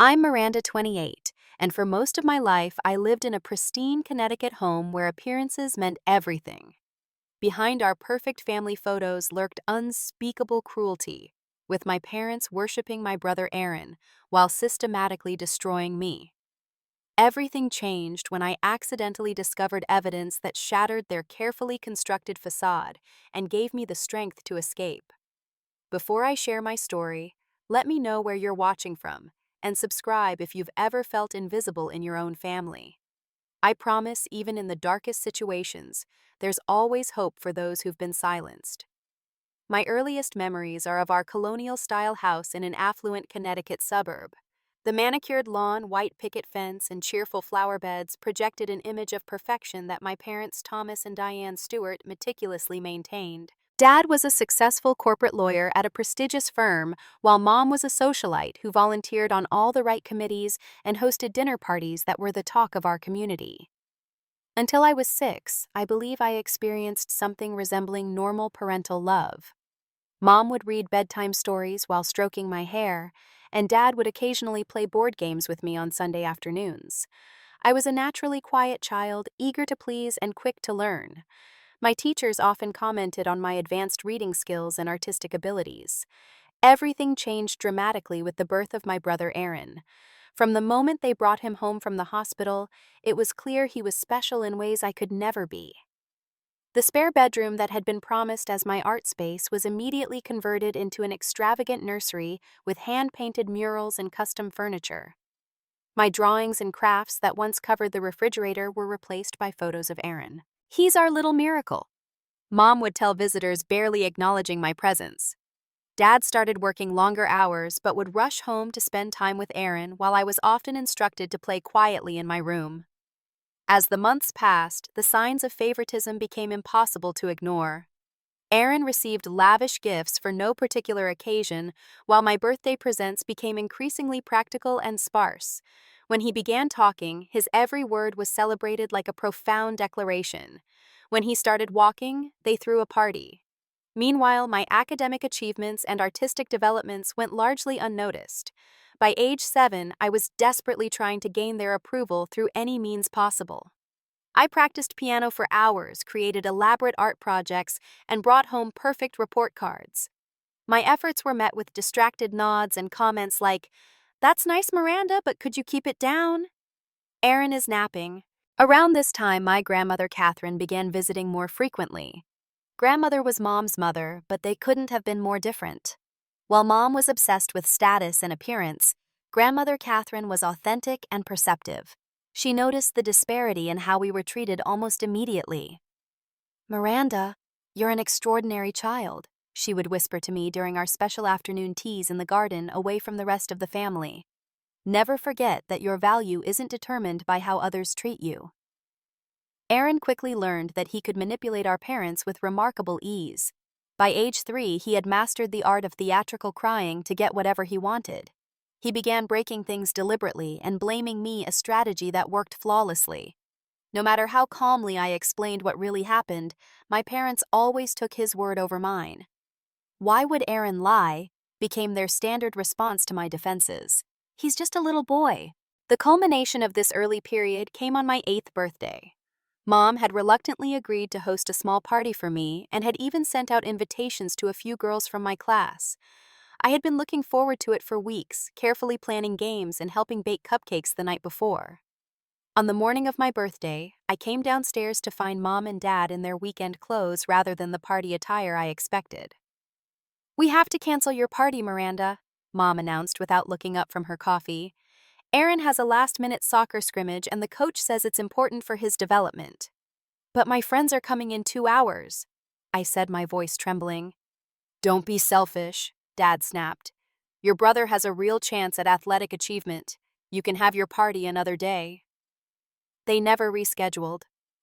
I'm Miranda, 28, and for most of my life, I lived in a pristine Connecticut home where appearances meant everything. Behind our perfect family photos lurked unspeakable cruelty, with my parents worshiping my brother Aaron while systematically destroying me. Everything changed when I accidentally discovered evidence that shattered their carefully constructed facade and gave me the strength to escape. Before I share my story, let me know where you're watching from, and subscribe if you've ever felt invisible in your own family. I promise, even in the darkest situations, there's always hope for those who've been silenced. My earliest memories are of our colonial-style house in an affluent Connecticut suburb. The manicured lawn, white picket fence, and cheerful flower beds projected an image of perfection that my parents Thomas and Diane Stewart meticulously maintained. Dad was a successful corporate lawyer at a prestigious firm, while Mom was a socialite who volunteered on all the right committees and hosted dinner parties that were the talk of our community. Until I was 6, I believe I experienced something resembling normal parental love. Mom would read bedtime stories while stroking my hair, and Dad would occasionally play board games with me on Sunday afternoons. I was a naturally quiet child, eager to please and quick to learn. My teachers often commented on my advanced reading skills and artistic abilities. Everything changed dramatically with the birth of my brother Aaron. From the moment they brought him home from the hospital, it was clear he was special in ways I could never be. The spare bedroom that had been promised as my art space was immediately converted into an extravagant nursery with hand-painted murals and custom furniture. My drawings and crafts that once covered the refrigerator were replaced by photos of Aaron. "He's our little miracle," Mom would tell visitors, barely acknowledging my presence. Dad started working longer hours but would rush home to spend time with Aaron while I was often instructed to play quietly in my room. As the months passed, the signs of favoritism became impossible to ignore. Aaron received lavish gifts for no particular occasion, while my birthday presents became increasingly practical and sparse. When he began talking, his every word was celebrated like a profound declaration. When he started walking, they threw a party. Meanwhile, my academic achievements and artistic developments went largely unnoticed. By age 7, I was desperately trying to gain their approval through any means possible. I practiced piano for hours, created elaborate art projects, and brought home perfect report cards. My efforts were met with distracted nods and comments like, "That's nice, Miranda, but could you keep it down? Aaron is napping." Around this time, my grandmother Catherine began visiting more frequently. Grandmother was Mom's mother, but they couldn't have been more different. While Mom was obsessed with status and appearance, Grandmother Catherine was authentic and perceptive. She noticed the disparity in how we were treated almost immediately. "Miranda, you're an extraordinary child," she would whisper to me during our special afternoon teas in the garden away from the rest of the family. "Never forget that your value isn't determined by how others treat you." Aaron quickly learned that he could manipulate our parents with remarkable ease. By age 3, he had mastered the art of theatrical crying to get whatever he wanted. He began breaking things deliberately and blaming me, a strategy that worked flawlessly. No matter how calmly I explained what really happened, my parents always took his word over mine. "Why would Aaron lie?" became their standard response to my defenses. "He's just a little boy." The culmination of this early period came on my 8th birthday. Mom had reluctantly agreed to host a small party for me and had even sent out invitations to a few girls from my class. I had been looking forward to it for weeks, carefully planning games and helping bake cupcakes the night before. On the morning of my birthday, I came downstairs to find Mom and Dad in their weekend clothes rather than the party attire I expected. "We have to cancel your party, Miranda," Mom announced without looking up from her coffee. "Aaron has a last-minute soccer scrimmage and the coach says it's important for his development." "But my friends are coming in 2 hours," I said, my voice trembling. "Don't be selfish," Dad snapped. "Your brother has a real chance at athletic achievement. You can have your party another day." They never rescheduled.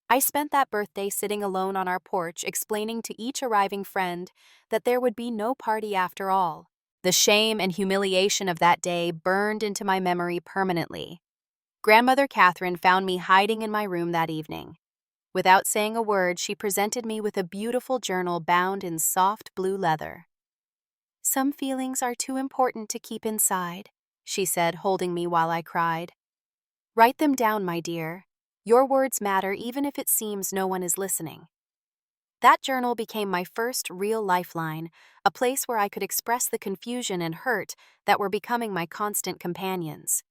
I spent that birthday sitting alone on our porch explaining to each arriving friend that there would be no party after all. The shame and humiliation of that day burned into my memory permanently. Grandmother Catherine found me hiding in my room that evening. Without saying a word, she presented me with a beautiful journal bound in soft blue leather. "Some feelings are too important to keep inside," she said, holding me while I cried. Write them down, my dear. Your words matter even if it seems no one is listening. That journal became my first real lifeline, a place where I could express the confusion and hurt that were becoming my constant companions.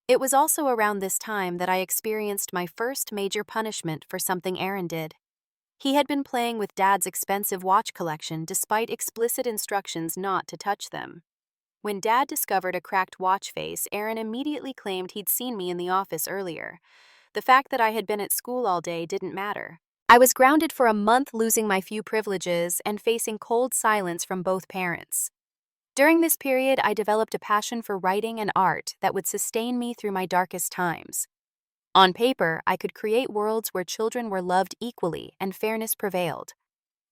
It was also around this time that I experienced my first major punishment for something Aaron did. He had been playing with Dad's expensive watch collection despite explicit instructions not to touch them. When Dad discovered a cracked watch face, Aaron immediately claimed he'd seen me in the office earlier. The fact that I had been at school all day didn't matter. I was grounded for a month, losing my few privileges and facing cold silence from both parents. During this period, I developed a passion for writing and art that would sustain me through my darkest times. On paper, I could create worlds where children were loved equally and fairness prevailed.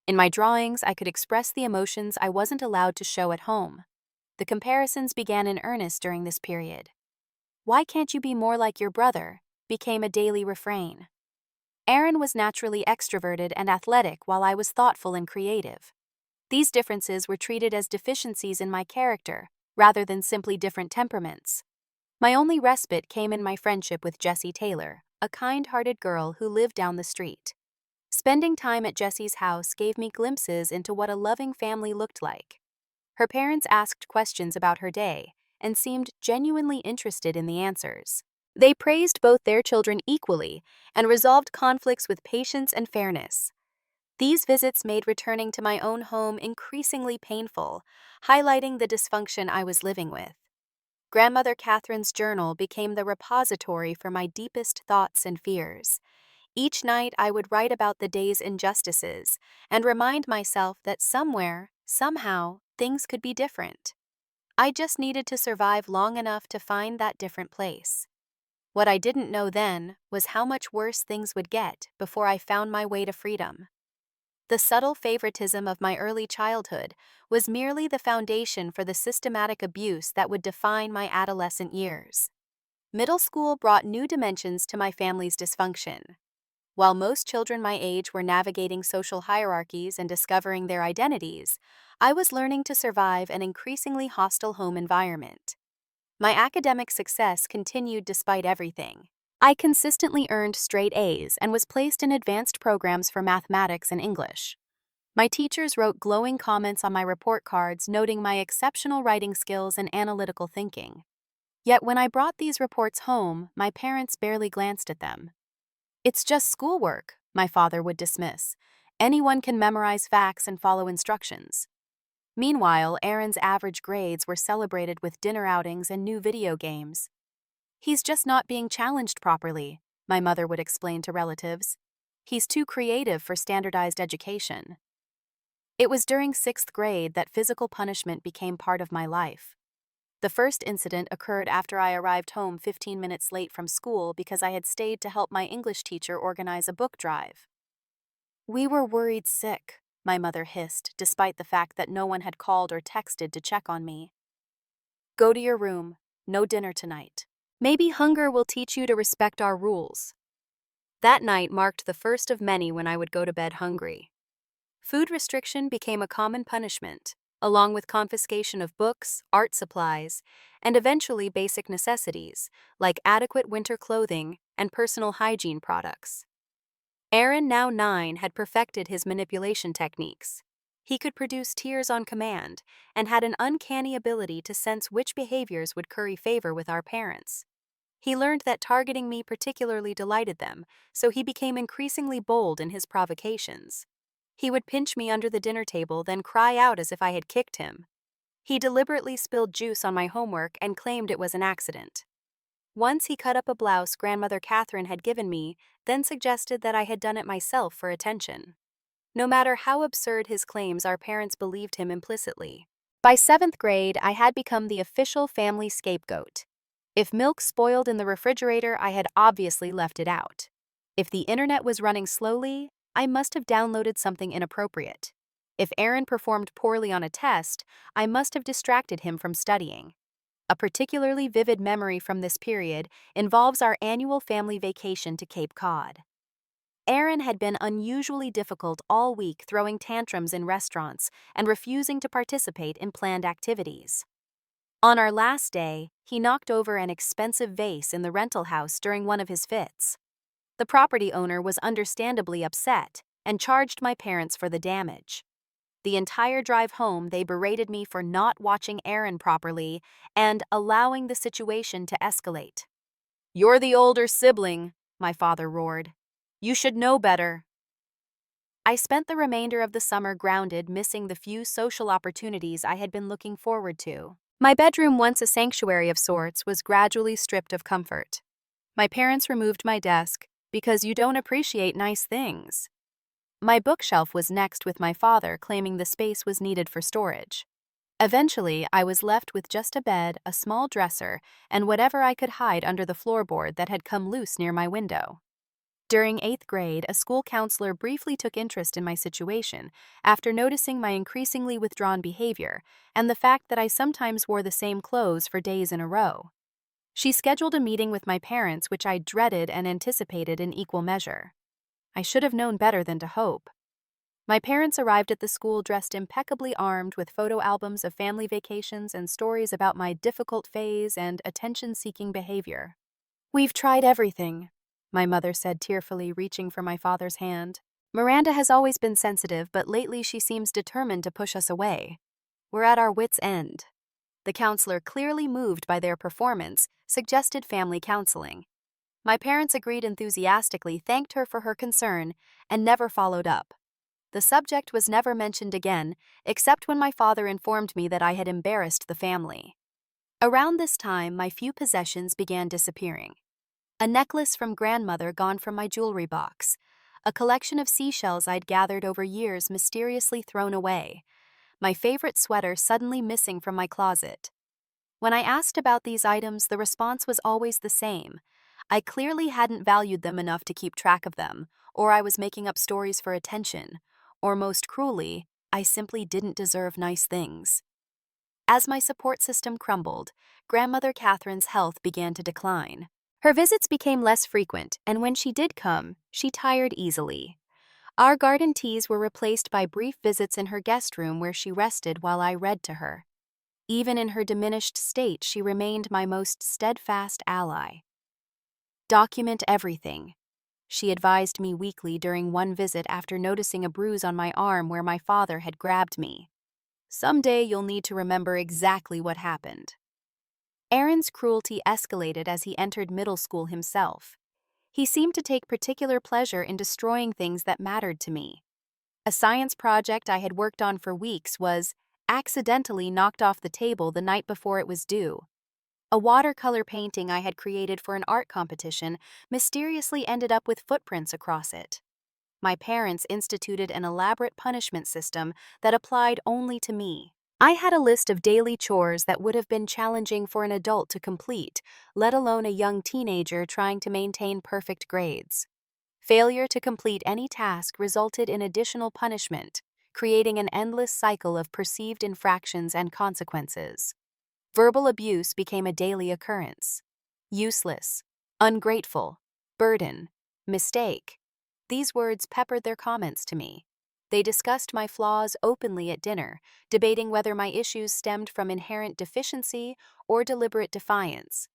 In my drawings, I could express the emotions I wasn't allowed to show at home. The comparisons began in earnest during this period. "Why can't you be more like your brother?" became a daily refrain. Aaron was naturally extroverted and athletic while I was thoughtful and creative. These differences were treated as deficiencies in my character, rather than simply different temperaments. My only respite came in my friendship with Jessie Taylor, a kind-hearted girl who lived down the street. Spending time at Jessie's house gave me glimpses into what a loving family looked like. Her parents asked questions about her day and seemed genuinely interested in the answers. They praised both their children equally and resolved conflicts with patience and fairness. These visits made returning to my own home increasingly painful, highlighting the dysfunction I was living with. Grandmother Catherine's journal became the repository for my deepest thoughts and fears. Each night I would write about the day's injustices and remind myself that somewhere, somehow, things could be different. I just needed to survive long enough to find that different place. What I didn't know then was how much worse things would get before I found my way to freedom. The subtle favoritism of my early childhood was merely the foundation for the systematic abuse that would define my adolescent years. Middle school brought new dimensions to my family's dysfunction. While most children my age were navigating social hierarchies and discovering their identities, I was learning to survive an increasingly hostile home environment. My academic success continued despite everything. I consistently earned straight A's and was placed in advanced programs for mathematics and English. My teachers wrote glowing comments on my report cards, noting my exceptional writing skills and analytical thinking. Yet when I brought these reports home, my parents barely glanced at them. "It's just schoolwork," my father would dismiss. "Anyone can memorize facts and follow instructions." Meanwhile, Aaron's average grades were celebrated with dinner outings and new video games. "He's just not being challenged properly," my mother would explain to relatives. "He's too creative for standardized education." It was during 6th grade that physical punishment became part of my life. The first incident occurred after I arrived home 15 minutes late from school because I had stayed to help my English teacher organize a book drive. "We were worried sick," my mother hissed, despite the fact that no one had called or texted to check on me. "Go to your room. No dinner tonight. Maybe hunger will teach you to respect our rules." That night marked the first of many when I would go to bed hungry. Food restriction became a common punishment, along with confiscation of books, art supplies, and eventually basic necessities, like adequate winter clothing and personal hygiene products. Aaron, now 9, had perfected his manipulation techniques. He could produce tears on command and had an uncanny ability to sense which behaviors would curry favor with our parents. He learned that targeting me particularly delighted them, so he became increasingly bold in his provocations. He would pinch me under the dinner table, then cry out as if I had kicked him. He deliberately spilled juice on my homework and claimed it was an accident. Once he cut up a blouse Grandmother Catherine had given me, then suggested that I had done it myself for attention. No matter how absurd his claims, our parents believed him implicitly. By 7th grade, I had become the official family scapegoat. If milk spoiled in the refrigerator, I had obviously left it out. If the internet was running slowly, I must have downloaded something inappropriate. If Aaron performed poorly on a test, I must have distracted him from studying. A particularly vivid memory from this period involves our annual family vacation to Cape Cod. Aaron had been unusually difficult all week, throwing tantrums in restaurants and refusing to participate in planned activities. On our last day, he knocked over an expensive vase in the rental house during one of his fits. The property owner was understandably upset and charged my parents for the damage. The entire drive home, they berated me for not watching Aaron properly and allowing the situation to escalate. "You're the older sibling," my father roared. "You should know better." I spent the remainder of the summer grounded, missing the few social opportunities I had been looking forward to. My bedroom, once a sanctuary of sorts, was gradually stripped of comfort. My parents removed my desk because you don't appreciate nice things. My bookshelf was next, with my father claiming the space was needed for storage. Eventually, I was left with just a bed, a small dresser, and whatever I could hide under the floorboard that had come loose near my window. During 8th grade, a school counselor briefly took interest in my situation after noticing my increasingly withdrawn behavior and the fact that I sometimes wore the same clothes for days in a row. She scheduled a meeting with my parents, which I dreaded and anticipated in equal measure. I should have known better than to hope. My parents arrived at the school dressed impeccably armed with photo albums of family vacations and stories about my difficult phase and attention-seeking behavior. "We've tried everything," my mother said tearfully, reaching for my father's hand. "Miranda has always been sensitive, but lately she seems determined to push us away. We're at our wits' end." The counselor, clearly moved by their performance, suggested family counseling. My parents agreed enthusiastically, thanked her for her concern, and never followed up. The subject was never mentioned again, except when my father informed me that I had embarrassed the family. Around this time, my few possessions began disappearing. A necklace from grandmother gone from my jewelry box. A collection of seashells I'd gathered over years mysteriously thrown away. My favorite sweater suddenly missing from my closet. When I asked about these items, the response was always the same. I clearly hadn't valued them enough to keep track of them, or I was making up stories for attention, or most cruelly, I simply didn't deserve nice things. As my support system crumbled, grandmother Catherine's health began to decline. Her visits became less frequent, and when she did come, she tired easily. Our garden teas were replaced by brief visits in her guest room where she rested while I read to her. Even in her diminished state, she remained my most steadfast ally. "Document everything," she advised me weekly during one visit after noticing a bruise on my arm where my father had grabbed me. "Someday you'll need to remember exactly what happened." Aaron's cruelty escalated as he entered middle school himself. He seemed to take particular pleasure in destroying things that mattered to me. A science project I had worked on for weeks was accidentally knocked off the table the night before it was due. A watercolor painting I had created for an art competition mysteriously ended up with footprints across it. My parents instituted an elaborate punishment system that applied only to me. I had a list of daily chores that would have been challenging for an adult to complete, let alone a young teenager trying to maintain perfect grades. Failure to complete any task resulted in additional punishment, creating an endless cycle of perceived infractions and consequences. Verbal abuse became a daily occurrence. Useless, ungrateful, burden, mistake. These words peppered their comments to me. They discussed my flaws openly at dinner, debating whether my issues stemmed from inherent deficiency or deliberate defiance.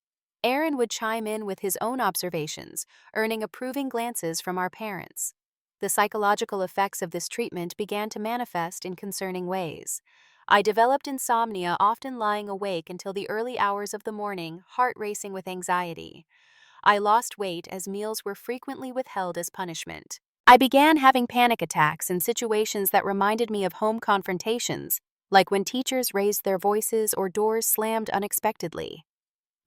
Aaron would chime in with his own observations, earning approving glances from our parents. The psychological effects of this treatment began to manifest in concerning ways. I developed insomnia, often lying awake until the early hours of the morning, heart racing with anxiety. I lost weight as meals were frequently withheld as punishment. I began having panic attacks in situations that reminded me of home confrontations, like when teachers raised their voices or doors slammed unexpectedly.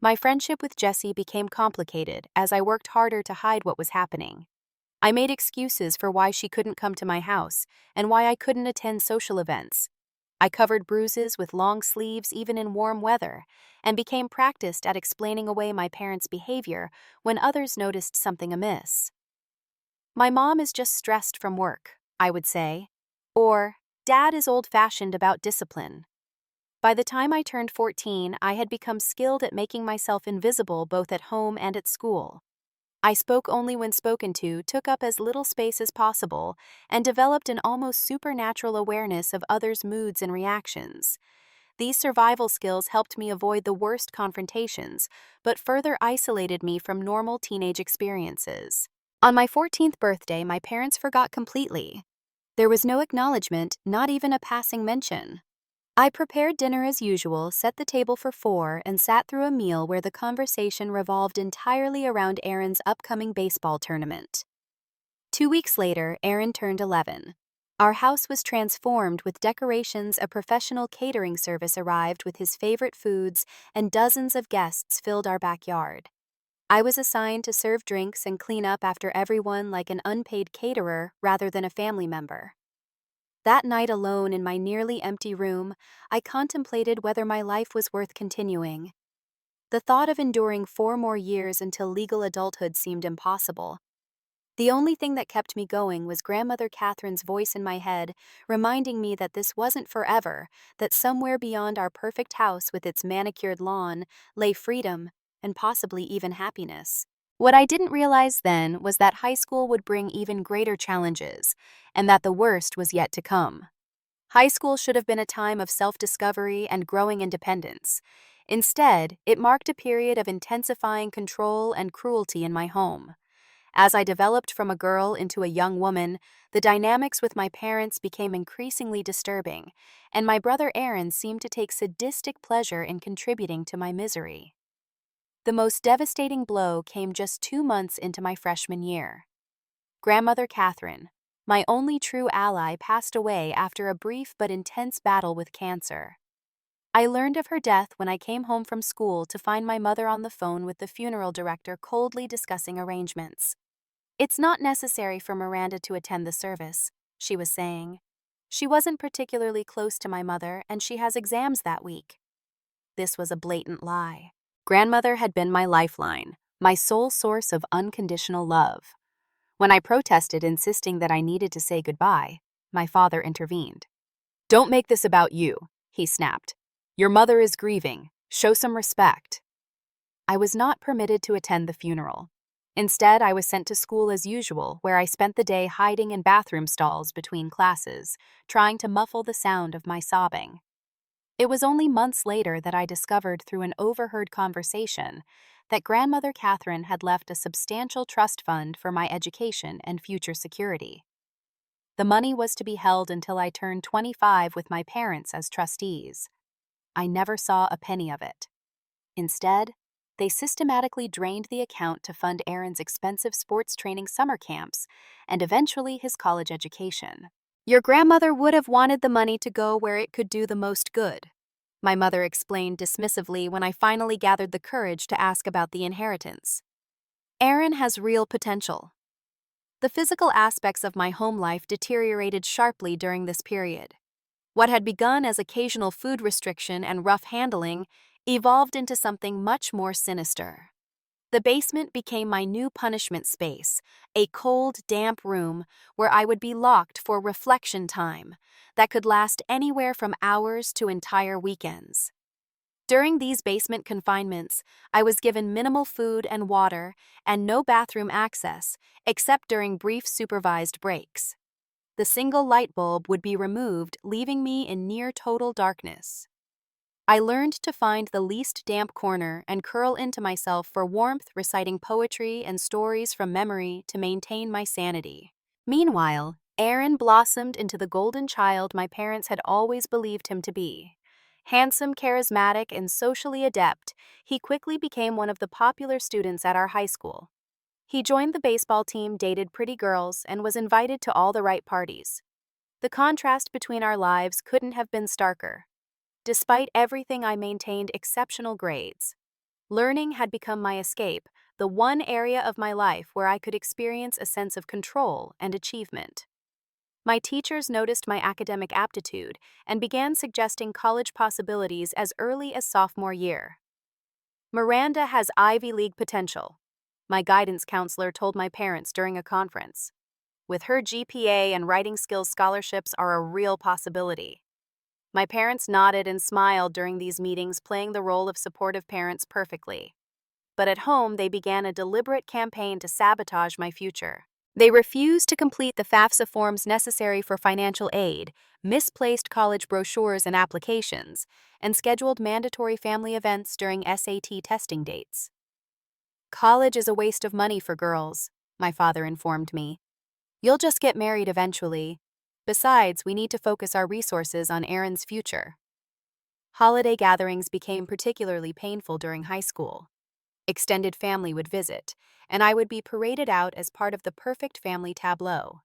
My friendship with Jessie became complicated as I worked harder to hide what was happening. I made excuses for why she couldn't come to my house and why I couldn't attend social events. I covered bruises with long sleeves even in warm weather and became practiced at explaining away my parents' behavior when others noticed something amiss. "My mom is just stressed from work," I would say, or "Dad is old-fashioned about discipline." By the time I turned 14, I had become skilled at making myself invisible both at home and at school. I spoke only when spoken to, took up as little space as possible, and developed an almost supernatural awareness of others' moods and reactions. These survival skills helped me avoid the worst confrontations, but further isolated me from normal teenage experiences. On my 14th birthday, my parents forgot completely. There was no acknowledgement, not even a passing mention. I prepared dinner as usual, set the table for 4, and sat through a meal where the conversation revolved entirely around Aaron's upcoming baseball tournament. 2 weeks later, Aaron turned 11. Our house was transformed with decorations. A professional catering service arrived with his favorite foods, and dozens of guests filled our backyard. I was assigned to serve drinks and clean up after everyone like an unpaid caterer rather than a family member. That night alone in my nearly empty room, I contemplated whether my life was worth continuing. The thought of enduring 4 more years until legal adulthood seemed impossible. The only thing that kept me going was Grandmother Catherine's voice in my head, reminding me that this wasn't forever, that somewhere beyond our perfect house with its manicured lawn lay freedom and possibly even happiness. What I didn't realize then was that high school would bring even greater challenges, and that the worst was yet to come. High school should have been a time of self-discovery and growing independence. Instead, it marked a period of intensifying control and cruelty in my home. As I developed from a girl into a young woman, the dynamics with my parents became increasingly disturbing, and my brother Aaron seemed to take sadistic pleasure in contributing to my misery. The most devastating blow came just 2 months into my freshman year. Grandmother Catherine, my only true ally, passed away after a brief but intense battle with cancer. I learned of her death when I came home from school to find my mother on the phone with the funeral director coldly discussing arrangements. "It's not necessary for Miranda to attend the service," she was saying. "She wasn't particularly close to my mother, and she has exams that week." This was a blatant lie. Grandmother had been my lifeline, my sole source of unconditional love. When I protested, insisting that I needed to say goodbye, my father intervened. "Don't make this about you," he snapped. "Your mother is grieving. Show some respect." I was not permitted to attend the funeral. Instead, I was sent to school as usual, where I spent the day hiding in bathroom stalls between classes, trying to muffle the sound of my sobbing. It was only months later that I discovered through an overheard conversation that Grandmother Catherine had left a substantial trust fund for my education and future security. The money was to be held until I turned 25 with my parents as trustees. I never saw a penny of it. Instead, they systematically drained the account to fund Aaron's expensive sports training summer camps and eventually his college education. "Your grandmother would have wanted the money to go where it could do the most good," my mother explained dismissively when I finally gathered the courage to ask about the inheritance. "Aaron has real potential." The physical aspects of my home life deteriorated sharply during this period. What had begun as occasional food restriction and rough handling evolved into something much more sinister. The basement became my new punishment space, a cold, damp room where I would be locked for reflection time that could last anywhere from hours to entire weekends. During these basement confinements, I was given minimal food and water and no bathroom access except during brief supervised breaks. The single light bulb would be removed, leaving me in near total darkness. I learned to find the least damp corner and curl into myself for warmth, reciting poetry and stories from memory to maintain my sanity. Meanwhile, Aaron blossomed into the golden child my parents had always believed him to be. Handsome, charismatic, and socially adept, he quickly became one of the popular students at our high school. He joined the baseball team, dated pretty girls, and was invited to all the right parties. The contrast between our lives couldn't have been starker. Despite everything, I maintained exceptional grades. Learning had become my escape, the one area of my life where I could experience a sense of control and achievement. My teachers noticed my academic aptitude and began suggesting college possibilities as early as sophomore year. "Miranda has Ivy League potential," my guidance counselor told my parents during a conference. "With her GPA and writing skills, scholarships are a real possibility." My parents nodded and smiled during these meetings, playing the role of supportive parents perfectly. But at home, they began a deliberate campaign to sabotage my future. They refused to complete the FAFSA forms necessary for financial aid, misplaced college brochures and applications, and scheduled mandatory family events during SAT testing dates. "College is a waste of money for girls," my father informed me. "You'll just get married eventually. Besides, we need to focus our resources on Aaron's future." Holiday gatherings became particularly painful during high school. Extended family would visit, and I would be paraded out as part of the perfect family tableau.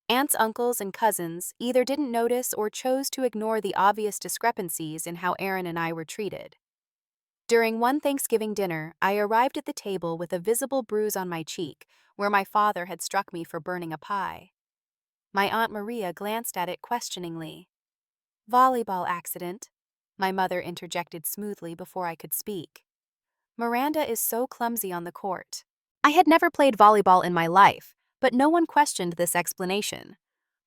Aunts, uncles, and cousins either didn't notice or chose to ignore the obvious discrepancies in how Aaron and I were treated. During one Thanksgiving dinner, I arrived at the table with a visible bruise on my cheek, where my father had struck me for burning a pie. My Aunt Maria glanced at it questioningly. "Volleyball accident," my mother interjected smoothly before I could speak. "Miranda is so clumsy on the court." I had never played volleyball in my life, but no one questioned this explanation.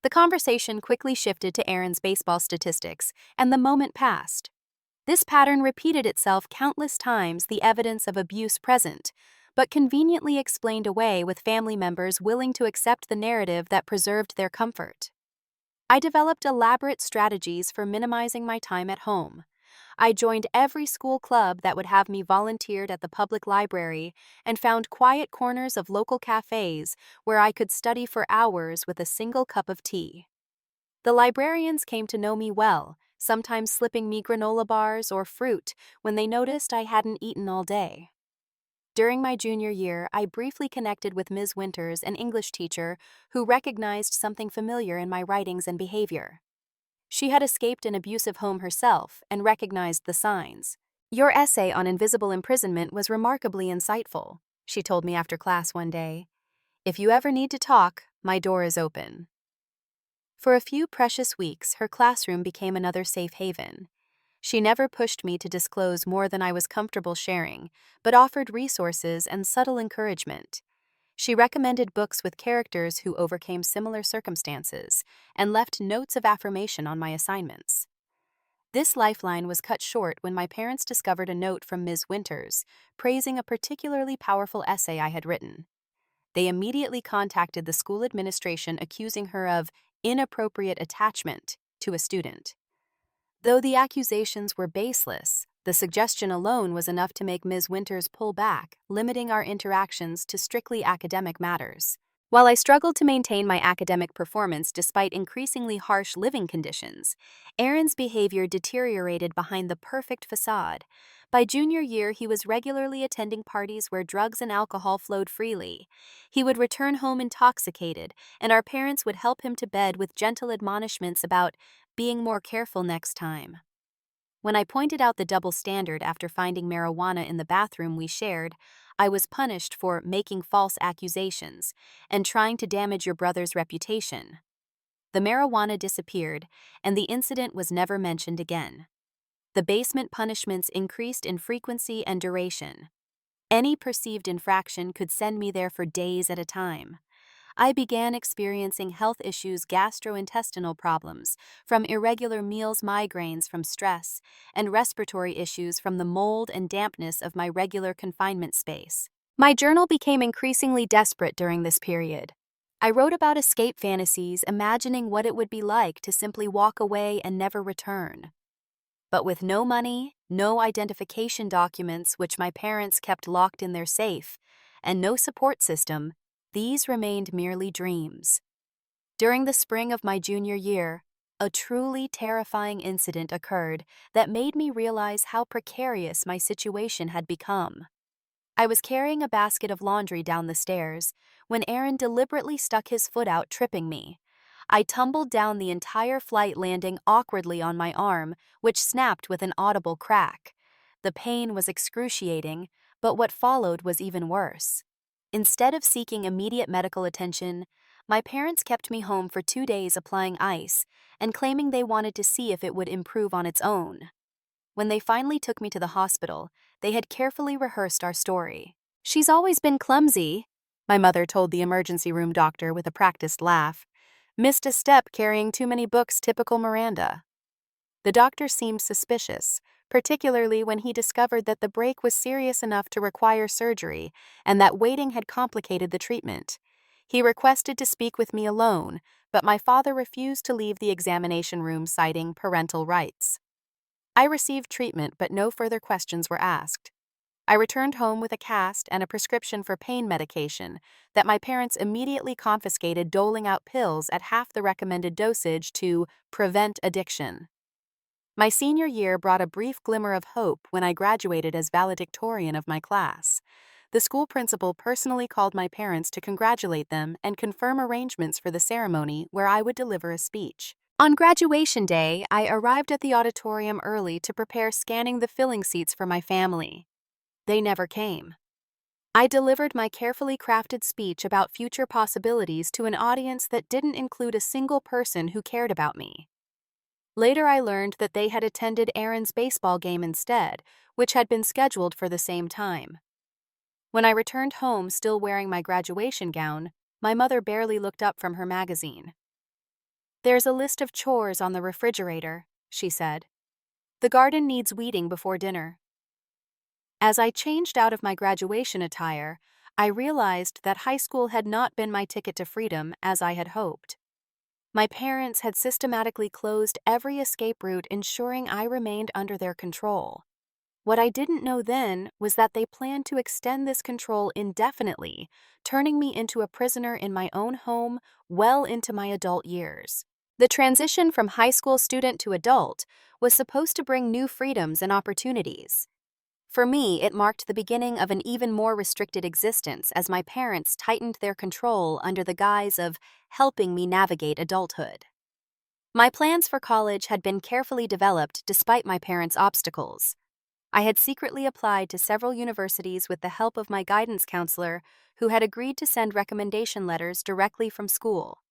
The conversation quickly shifted to Aaron's baseball statistics, and the moment passed. This pattern repeated itself countless times, the evidence of abuse present, but conveniently explained away with family members willing to accept the narrative that preserved their comfort. I developed elaborate strategies for minimizing my time at home. I joined every school club that would have me volunteered at the public library and found quiet corners of local cafes where I could study for hours with a single cup of tea. The librarians came to know me well, sometimes slipping me granola bars or fruit when they noticed I hadn't eaten all day. During my junior year, I briefly connected with Ms. Winters, an English teacher, who recognized something familiar in my writings and behavior. She had escaped an abusive home herself and recognized the signs. "Your essay on invisible imprisonment was remarkably insightful," she told me after class one day. "If you ever need to talk, my door is open." For a few precious weeks, her classroom became another safe haven. She never pushed me to disclose more than I was comfortable sharing, but offered resources and subtle encouragement. She recommended books with characters who overcame similar circumstances and left notes of affirmation on my assignments. This lifeline was cut short when my parents discovered a note from Ms. Winters praising a particularly powerful essay I had written. They immediately contacted the school administration accusing her of inappropriate attachment to a student. Though the accusations were baseless, the suggestion alone was enough to make Ms. Winters pull back, limiting our interactions to strictly academic matters. While I struggled to maintain my academic performance despite increasingly harsh living conditions, Aaron's behavior deteriorated behind the perfect facade. By junior year, he was regularly attending parties where drugs and alcohol flowed freely. He would return home intoxicated, and our parents would help him to bed with gentle admonishments about being more careful next time. When I pointed out the double standard after finding marijuana in the bathroom we shared, I was punished for making false accusations and trying to damage your brother's reputation. The marijuana disappeared, and the incident was never mentioned again. The basement punishments increased in frequency and duration. Any perceived infraction could send me there for days at a time. I began experiencing health issues, gastrointestinal problems, from irregular meals, migraines from stress, and respiratory issues from the mold and dampness of my regular confinement space. My journal became increasingly desperate during this period. I wrote about escape fantasies, imagining what it would be like to simply walk away and never return. But with no money, no identification documents which my parents kept locked in their safe, and no support system, these remained merely dreams. During the spring of my junior year, a truly terrifying incident occurred that made me realize how precarious my situation had become. I was carrying a basket of laundry down the stairs when Aaron deliberately stuck his foot out, tripping me. I tumbled down the entire flight, landing awkwardly on my arm, which snapped with an audible crack. The pain was excruciating, but what followed was even worse. Instead of seeking immediate medical attention, my parents kept me home for 2 days applying ice and claiming they wanted to see if it would improve on its own. When they finally took me to the hospital, they had carefully rehearsed our story. "She's always been clumsy," my mother told the emergency room doctor with a practiced laugh. "Missed a step carrying too many books, typical Miranda." The doctor seemed suspicious, particularly when he discovered that the break was serious enough to require surgery and that waiting had complicated the treatment. He requested to speak with me alone, but my father refused to leave the examination room, citing parental rights. I received treatment, but no further questions were asked. I returned home with a cast and a prescription for pain medication that my parents immediately confiscated, doling out pills at half the recommended dosage to prevent addiction. My senior year brought a brief glimmer of hope when I graduated as valedictorian of my class. The school principal personally called my parents to congratulate them and confirm arrangements for the ceremony where I would deliver a speech. On graduation day, I arrived at the auditorium early to prepare scanning the filling seats for my family. They never came. I delivered my carefully crafted speech about future possibilities to an audience that didn't include a single person who cared about me. Later, I learned that they had attended Aaron's baseball game instead, which had been scheduled for the same time. When I returned home still wearing my graduation gown, my mother barely looked up from her magazine. "There's a list of chores on the refrigerator," she said. "The garden needs weeding before dinner." As I changed out of my graduation attire, I realized that high school had not been my ticket to freedom as I had hoped. My parents had systematically closed every escape route, ensuring I remained under their control. What I didn't know then was that they planned to extend this control indefinitely, turning me into a prisoner in my own home well into my adult years. The transition from high school student to adult was supposed to bring new freedoms and opportunities. For me, it marked the beginning of an even more restricted existence as my parents tightened their control under the guise of helping me navigate adulthood. My plans for college had been carefully developed despite my parents' obstacles. I had secretly applied to several universities with the help of my guidance counselor, who had agreed to send recommendation letters directly from school.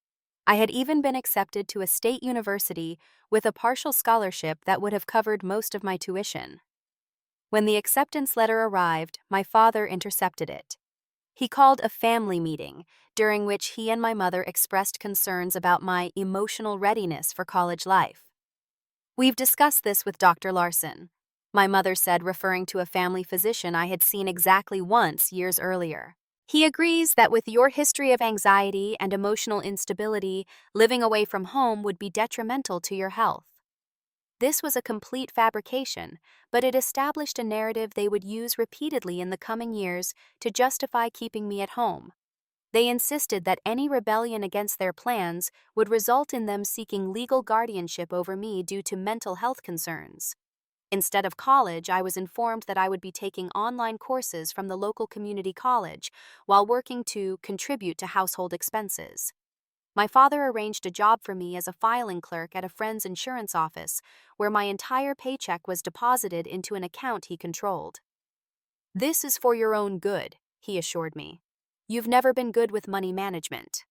I had even been accepted to a state university with a partial scholarship that would have covered most of my tuition. When the acceptance letter arrived, my father intercepted it. He called a family meeting, during which he and my mother expressed concerns about my emotional readiness for college life. "We've discussed this with Dr. Larson," my mother said, referring to a family physician I had seen exactly once years earlier. "He agrees that with your history of anxiety and emotional instability, living away from home would be detrimental to your health." This was a complete fabrication, but it established a narrative they would use repeatedly in the coming years to justify keeping me at home. They insisted that any rebellion against their plans would result in them seeking legal guardianship over me due to mental health concerns. Instead of college, I was informed that I would be taking online courses from the local community college while working to contribute to household expenses. My father arranged a job for me as a filing clerk at a friend's insurance office, where my entire paycheck was deposited into an account he controlled. "This is for your own good," he assured me. "You've never been good with money management."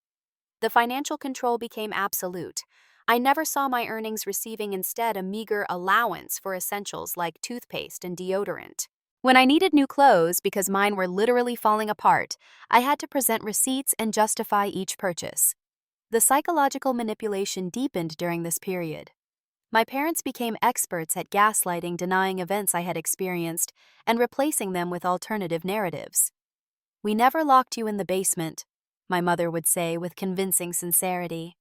The financial control became absolute. I never saw my earnings receiving instead a meager allowance for essentials like toothpaste and deodorant. When I needed new clothes because mine were literally falling apart, I had to present receipts and justify each purchase. The psychological manipulation deepened during this period. My parents became experts at gaslighting, denying events I had experienced, and replacing them with alternative narratives. "We never locked you in the basement," my mother would say with convincing sincerity.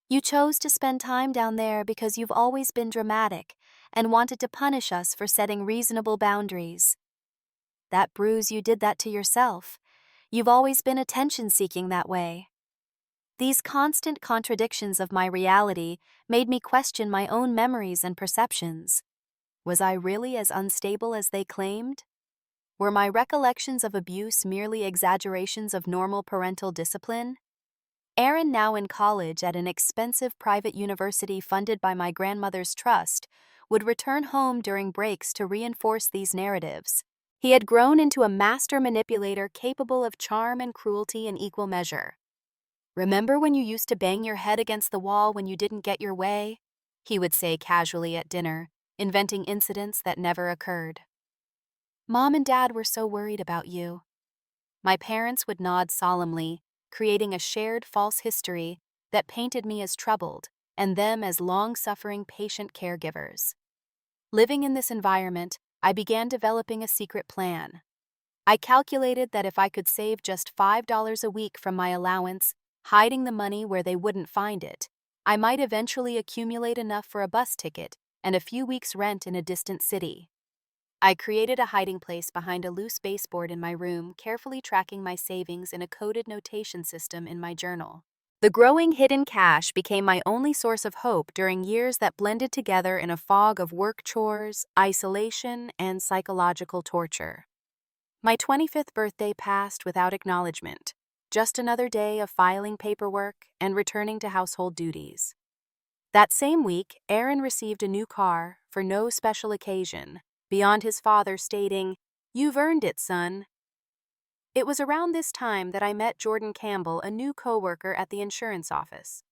"You chose to spend time down there because you've always been dramatic and wanted to punish us for setting reasonable boundaries. That bruise, you did that to yourself. You've always been attention-seeking that way." These constant contradictions of my reality made me question my own memories and perceptions. Was I really as unstable as they claimed? Were my recollections of abuse merely exaggerations of normal parental discipline? Aaron, now in college at an expensive private university funded by my grandmother's trust, would return home during breaks to reinforce these narratives. He had grown into a master manipulator capable of charm and cruelty in equal measure. "Remember when you used to bang your head against the wall when you didn't get your way?" he would say casually at dinner, inventing incidents that never occurred. "Mom and Dad were so worried about you." My parents would nod solemnly, creating a shared false history that painted me as troubled and them as long-suffering patient caregivers. Living in this environment, I began developing a secret plan. I calculated that if I could save just $5 a week from my allowance, hiding the money where they wouldn't find it, I might eventually accumulate enough for a bus ticket and a few weeks' rent in a distant city. I created a hiding place behind a loose baseboard in my room, carefully tracking my savings in a coded notation system in my journal. The growing hidden cash became my only source of hope during years that blended together in a fog of work chores, isolation, and psychological torture. My 25th birthday passed without acknowledgement, just another day of filing paperwork and returning to household duties. That same week, Aaron received a new car for no special occasion, beyond his father stating, "You've earned it, son." It was around this time that I met Jordan Campbell, a new coworker at the insurance office.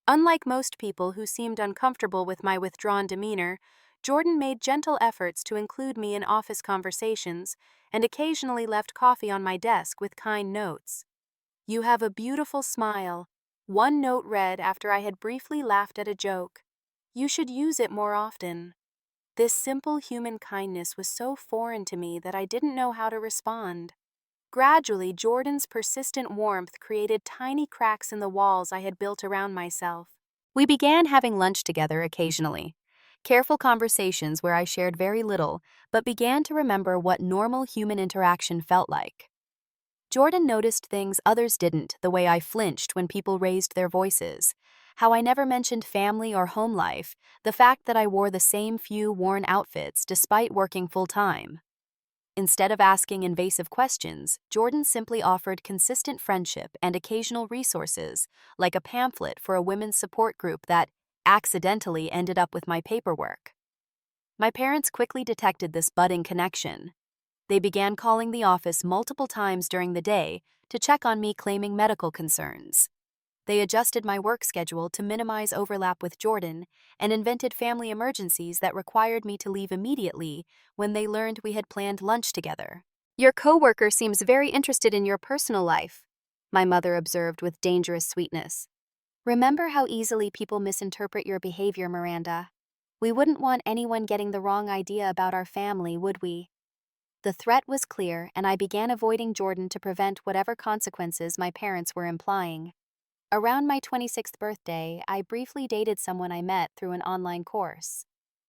Unlike most people who seemed uncomfortable with my withdrawn demeanor, Jordan made gentle efforts to include me in office conversations and occasionally left coffee on my desk with kind notes. "You have a beautiful smile," one note read after I had briefly laughed at a joke. "You should use it more often." This simple human kindness was so foreign to me that I didn't know how to respond. Gradually, Jordan's persistent warmth created tiny cracks in the walls I had built around myself. We began having lunch together occasionally. Careful conversations where I shared very little, but began to remember what normal human interaction felt like. Jordan noticed things others didn't, the way I flinched when people raised their voices, how I never mentioned family or home life, the fact that I wore the same few worn outfits despite working full-time. Instead of asking invasive questions, Jordan simply offered consistent friendship and occasional resources, like a pamphlet for a women's support group that accidentally ended up with my paperwork. My parents quickly detected this budding connection. They began calling the office multiple times during the day to check on me, claiming medical concerns. They adjusted my work schedule to minimize overlap with Jordan and invented family emergencies that required me to leave immediately when they learned we had planned lunch together. "Your coworker seems very interested in your personal life," my mother observed with dangerous sweetness. "Remember how easily people misinterpret your behavior, Miranda. We wouldn't want anyone getting the wrong idea about our family, would we?" The threat was clear, and I began avoiding Jordan to prevent whatever consequences my parents were implying. Around my 26th birthday, I briefly dated someone I met through an online course.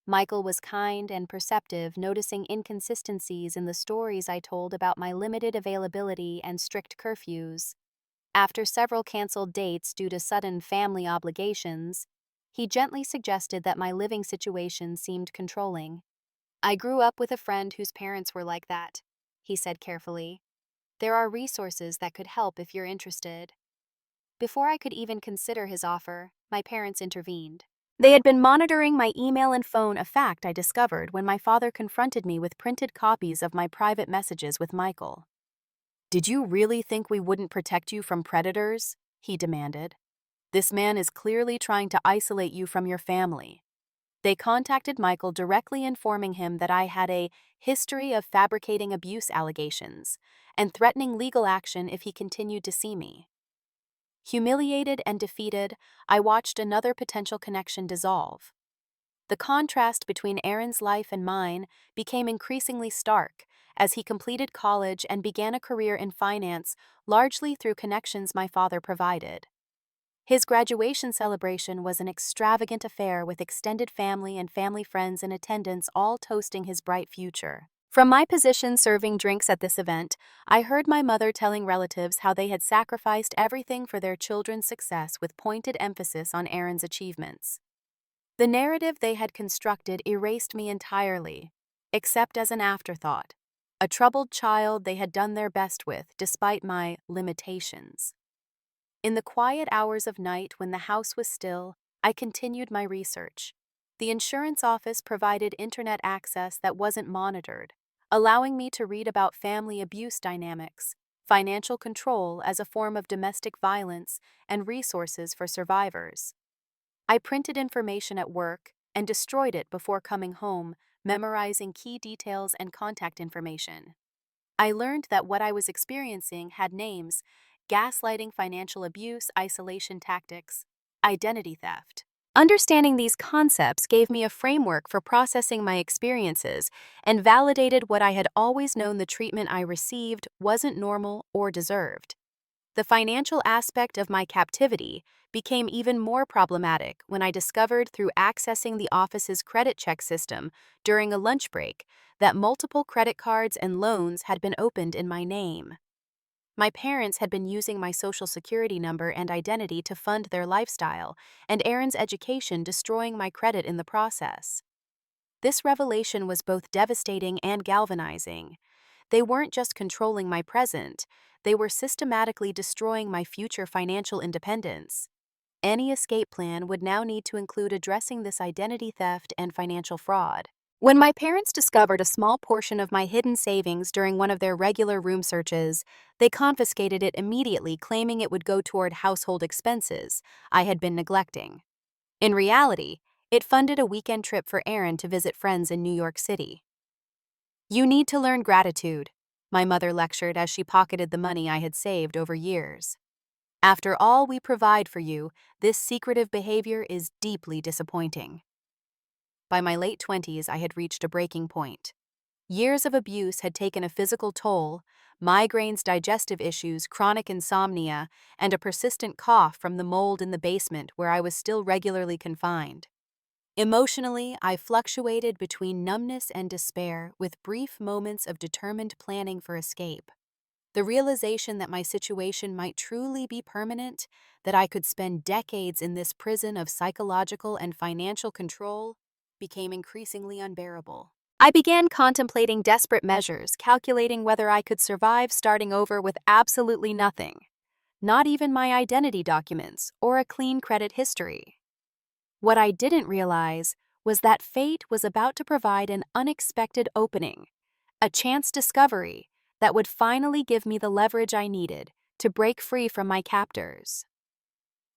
Michael was kind and perceptive, noticing inconsistencies in the stories I told about my limited availability and strict curfews. After several canceled dates due to sudden family obligations, he gently suggested that my living situation seemed controlling. "I grew up with a friend whose parents were like that," he said carefully. "There are resources that could help if you're interested." Before I could even consider his offer, my parents intervened. They had been monitoring my email and phone, a fact I discovered when my father confronted me with printed copies of my private messages with Michael. "Did you really think we wouldn't protect you from predators?" he demanded. "This man is clearly trying to isolate you from your family." They contacted Michael, directly informing him that I had a history of fabricating abuse allegations and threatening legal action if he continued to see me. Humiliated and defeated, I watched another potential connection dissolve. The contrast between Aaron's life and mine became increasingly stark as he completed college and began a career in finance, largely through connections my father provided. His graduation celebration was an extravagant affair with extended family and family friends in attendance, all toasting his bright future. From my position serving drinks at this event, I heard my mother telling relatives how they had sacrificed everything for their children's success, with pointed emphasis on Aaron's achievements. The narrative they had constructed erased me entirely, except as an afterthought, a troubled child they had done their best with despite my limitations. In the quiet hours of night when the house was still, I continued my research. The insurance office provided internet access that wasn't monitored, allowing me to read about family abuse dynamics, financial control as a form of domestic violence, and resources for survivors. I printed information at work and destroyed it before coming home, memorizing key details and contact information. I learned that what I was experiencing had names: gaslighting, financial abuse, isolation tactics, identity theft. Understanding these concepts gave me a framework for processing my experiences and validated what I had always known: the treatment I received wasn't normal or deserved. The financial aspect of my captivity became even more problematic when I discovered, through accessing the office's credit check system during a lunch break, that multiple credit cards and loans had been opened in my name. My parents had been using my social security number and identity to fund their lifestyle, and Aaron's education, destroying my credit in the process. This revelation was both devastating and galvanizing. They weren't just controlling my present, they were systematically destroying my future financial independence. Any escape plan would now need to include addressing this identity theft and financial fraud. When my parents discovered a small portion of my hidden savings during one of their regular room searches, they confiscated it immediately, claiming it would go toward household expenses I had been neglecting. In reality, it funded a weekend trip for Aaron to visit friends in New York City. "You need to learn gratitude," my mother lectured as she pocketed the money I had saved over years. "After all we provide for you, this secretive behavior is deeply disappointing." By my late 20s, I had reached a breaking point. Years of abuse had taken a physical toll: migraines, digestive issues, chronic insomnia, and a persistent cough from the mold in the basement where I was still regularly confined. Emotionally, I fluctuated between numbness and despair, with brief moments of determined planning for escape. The realization that my situation might truly be permanent, that I could spend decades in this prison of psychological and financial control, became increasingly unbearable. I began contemplating desperate measures, calculating whether I could survive starting over with absolutely nothing, not even my identity documents or a clean credit history. What I didn't realize was that fate was about to provide an unexpected opening, a chance discovery that would finally give me the leverage I needed to break free from my captors.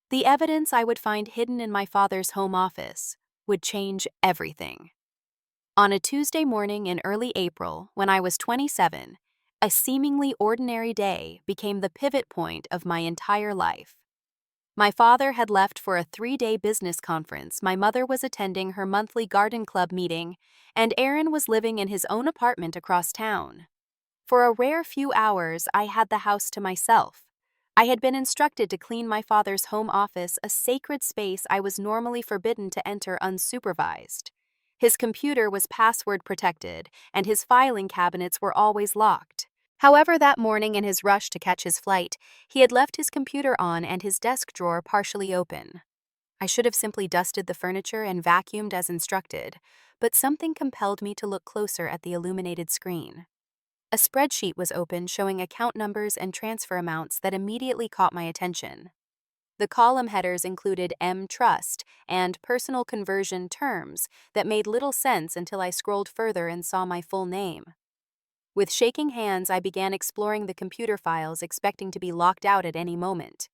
The evidence I would find hidden in my father's home office would change everything. On a Tuesday morning in early April, when I was 27, a seemingly ordinary day became the pivot point of my entire life. My father had left for a 3-day business conference, my mother was attending her monthly garden club meeting, and Aaron was living in his own apartment across town. For a rare few hours, I had the house to myself. I had been instructed to clean my father's home office, a sacred space I was normally forbidden to enter unsupervised. His computer was password protected, and his filing cabinets were always locked. However, that morning, in his rush to catch his flight, he had left his computer on and his desk drawer partially open. I should have simply dusted the furniture and vacuumed as instructed, but something compelled me to look closer at the illuminated screen. A spreadsheet was open showing account numbers and transfer amounts that immediately caught my attention. The column headers included M Trust and personal conversion terms that made little sense until I scrolled further and saw my full name. With shaking hands, I began exploring the computer files, expecting to be locked out at any moment.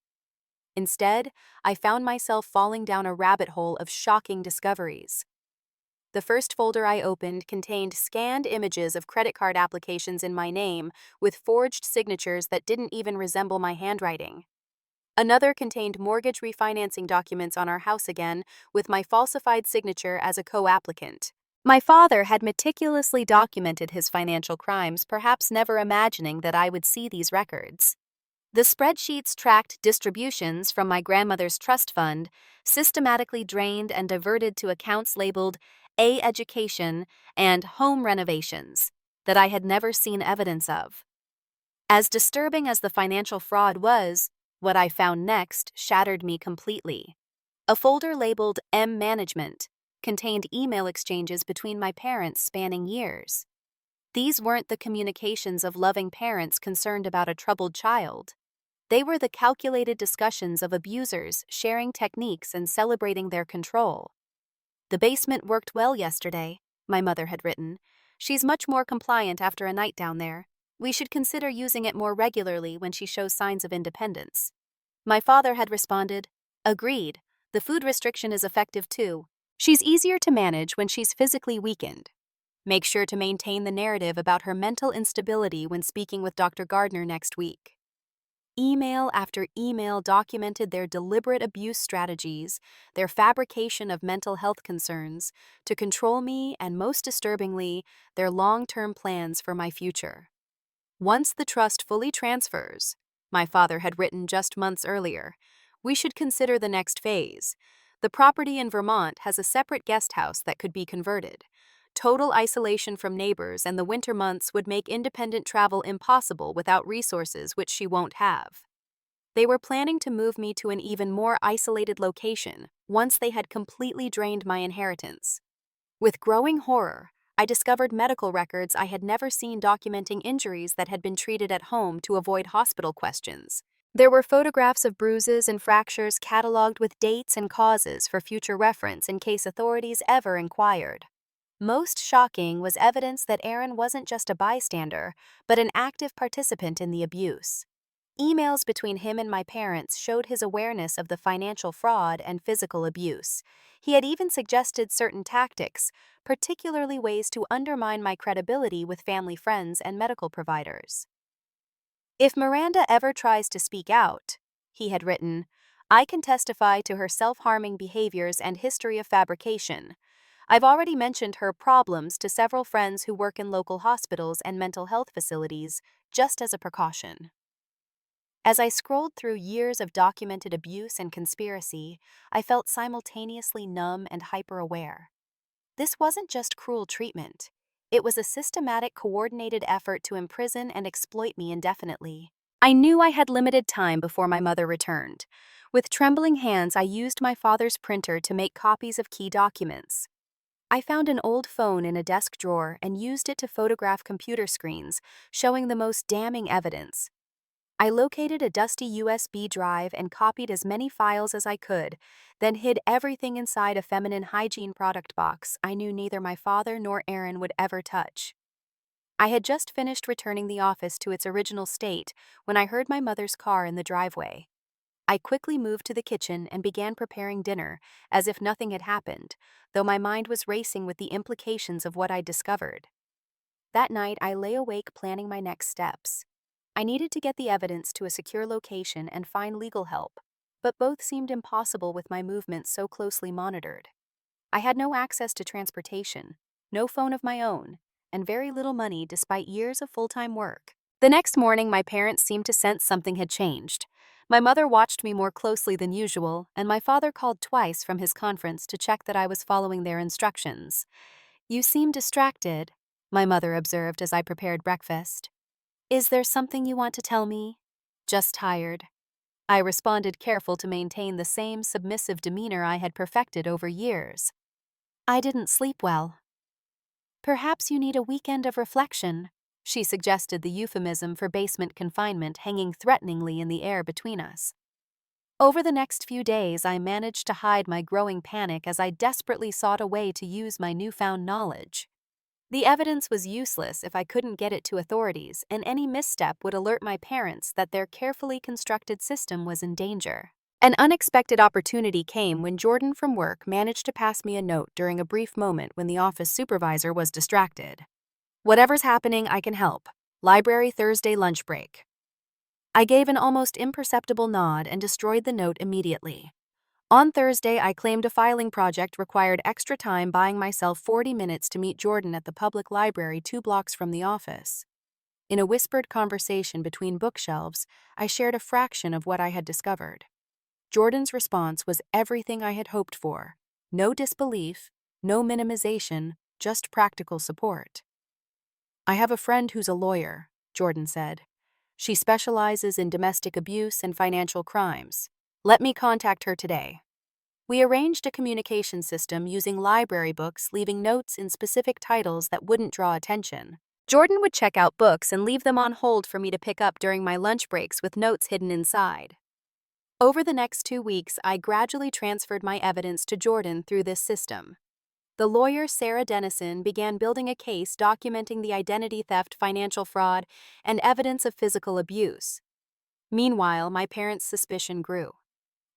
Instead, I found myself falling down a rabbit hole of shocking discoveries. The first folder I opened contained scanned images of credit card applications in my name with forged signatures that didn't even resemble my handwriting. Another contained mortgage refinancing documents on our house again, with my falsified signature as a co-applicant. My father had meticulously documented his financial crimes, perhaps never imagining that I would see these records. The spreadsheets tracked distributions from my grandmother's trust fund, systematically drained and diverted to accounts labeled A Education and Home Renovations, that I had never seen evidence of. As disturbing as the financial fraud was, what I found next shattered me completely. A folder labeled M Management contained email exchanges between my parents spanning years. These weren't the communications of loving parents concerned about a troubled child. They were the calculated discussions of abusers sharing techniques and celebrating their control. "The basement worked well yesterday," my mother had written. "She's much more compliant after a night down there. We should consider using it more regularly when she shows signs of independence." My father had responded, "Agreed. The food restriction is effective too. She's easier to manage when she's physically weakened. Make sure to maintain the narrative about her mental instability when speaking with Dr. Gardner next week." Email after email documented their deliberate abuse strategies, their fabrication of mental health concerns, to control me, and most disturbingly, their long-term plans for my future. Once the trust fully transfers, my father had written just months earlier, we should consider the next phase. The property in Vermont has a separate guest house that could be converted. Total isolation from neighbors and the winter months would make independent travel impossible without resources which she won't have. They were planning to move me to an even more isolated location once they had completely drained my inheritance. With growing horror, I discovered medical records I had never seen documenting injuries that had been treated at home to avoid hospital questions. There were photographs of bruises and fractures cataloged with dates and causes for future reference in case authorities ever inquired. Most shocking was evidence that Aaron wasn't just a bystander, but an active participant in the abuse. Emails between him and my parents showed his awareness of the financial fraud and physical abuse. He had even suggested certain tactics, particularly ways to undermine my credibility with family friends and medical providers. If Miranda ever tries to speak out, he had written, I can testify to her self-harming behaviors and history of fabrication. I've already mentioned her problems to several friends who work in local hospitals and mental health facilities, just as a precaution. As I scrolled through years of documented abuse and conspiracy, I felt simultaneously numb and hyper-aware. This wasn't just cruel treatment. It was a systematic, coordinated effort to imprison and exploit me indefinitely. I knew I had limited time before my mother returned. With trembling hands, I used my father's printer to make copies of key documents. I found an old phone in a desk drawer and used it to photograph computer screens, showing the most damning evidence. I located a dusty USB drive and copied as many files as I could, then hid everything inside a feminine hygiene product box I knew neither my father nor Aaron would ever touch. I had just finished returning the office to its original state when I heard my mother's car in the driveway. I quickly moved to the kitchen and began preparing dinner, as if nothing had happened, though my mind was racing with the implications of what I'd discovered. That night, I lay awake planning my next steps. I needed to get the evidence to a secure location and find legal help, but both seemed impossible with my movements so closely monitored. I had no access to transportation, no phone of my own, and very little money despite years of full-time work. The next morning, my parents seemed to sense something had changed. My mother watched me more closely than usual, and my father called twice from his conference to check that I was following their instructions. You seem distracted, my mother observed as I prepared breakfast. Is there something you want to tell me? Just tired. I responded, careful to maintain the same submissive demeanor I had perfected over years. I didn't sleep well. Perhaps you need a weekend of reflection, she suggested, the euphemism for basement confinement hanging threateningly in the air between us. Over the next few days, I managed to hide my growing panic as I desperately sought a way to use my newfound knowledge. The evidence was useless if I couldn't get it to authorities, and any misstep would alert my parents that their carefully constructed system was in danger. An unexpected opportunity came when Jordan from work managed to pass me a note during a brief moment when the office supervisor was distracted. Whatever's happening, I can help. Library Thursday lunch break. I gave an almost imperceptible nod and destroyed the note immediately. On Thursday, I claimed a filing project required extra time, buying myself 40 minutes to meet Jordan at the public library 2 blocks from the office. In a whispered conversation between bookshelves, I shared a fraction of what I had discovered. Jordan's response was everything I had hoped for. No disbelief, no minimization, just practical support. I have a friend who's a lawyer, Jordan said. She specializes in domestic abuse and financial crimes. Let me contact her today. We arranged a communication system using library books, leaving notes in specific titles that wouldn't draw attention. Jordan would check out books and leave them on hold for me to pick up during my lunch breaks with notes hidden inside. Over the next 2 weeks, I gradually transferred my evidence to Jordan through this system. The lawyer Sarah Dennison began building a case documenting the identity theft, financial fraud, and evidence of physical abuse. Meanwhile, my parents' suspicion grew.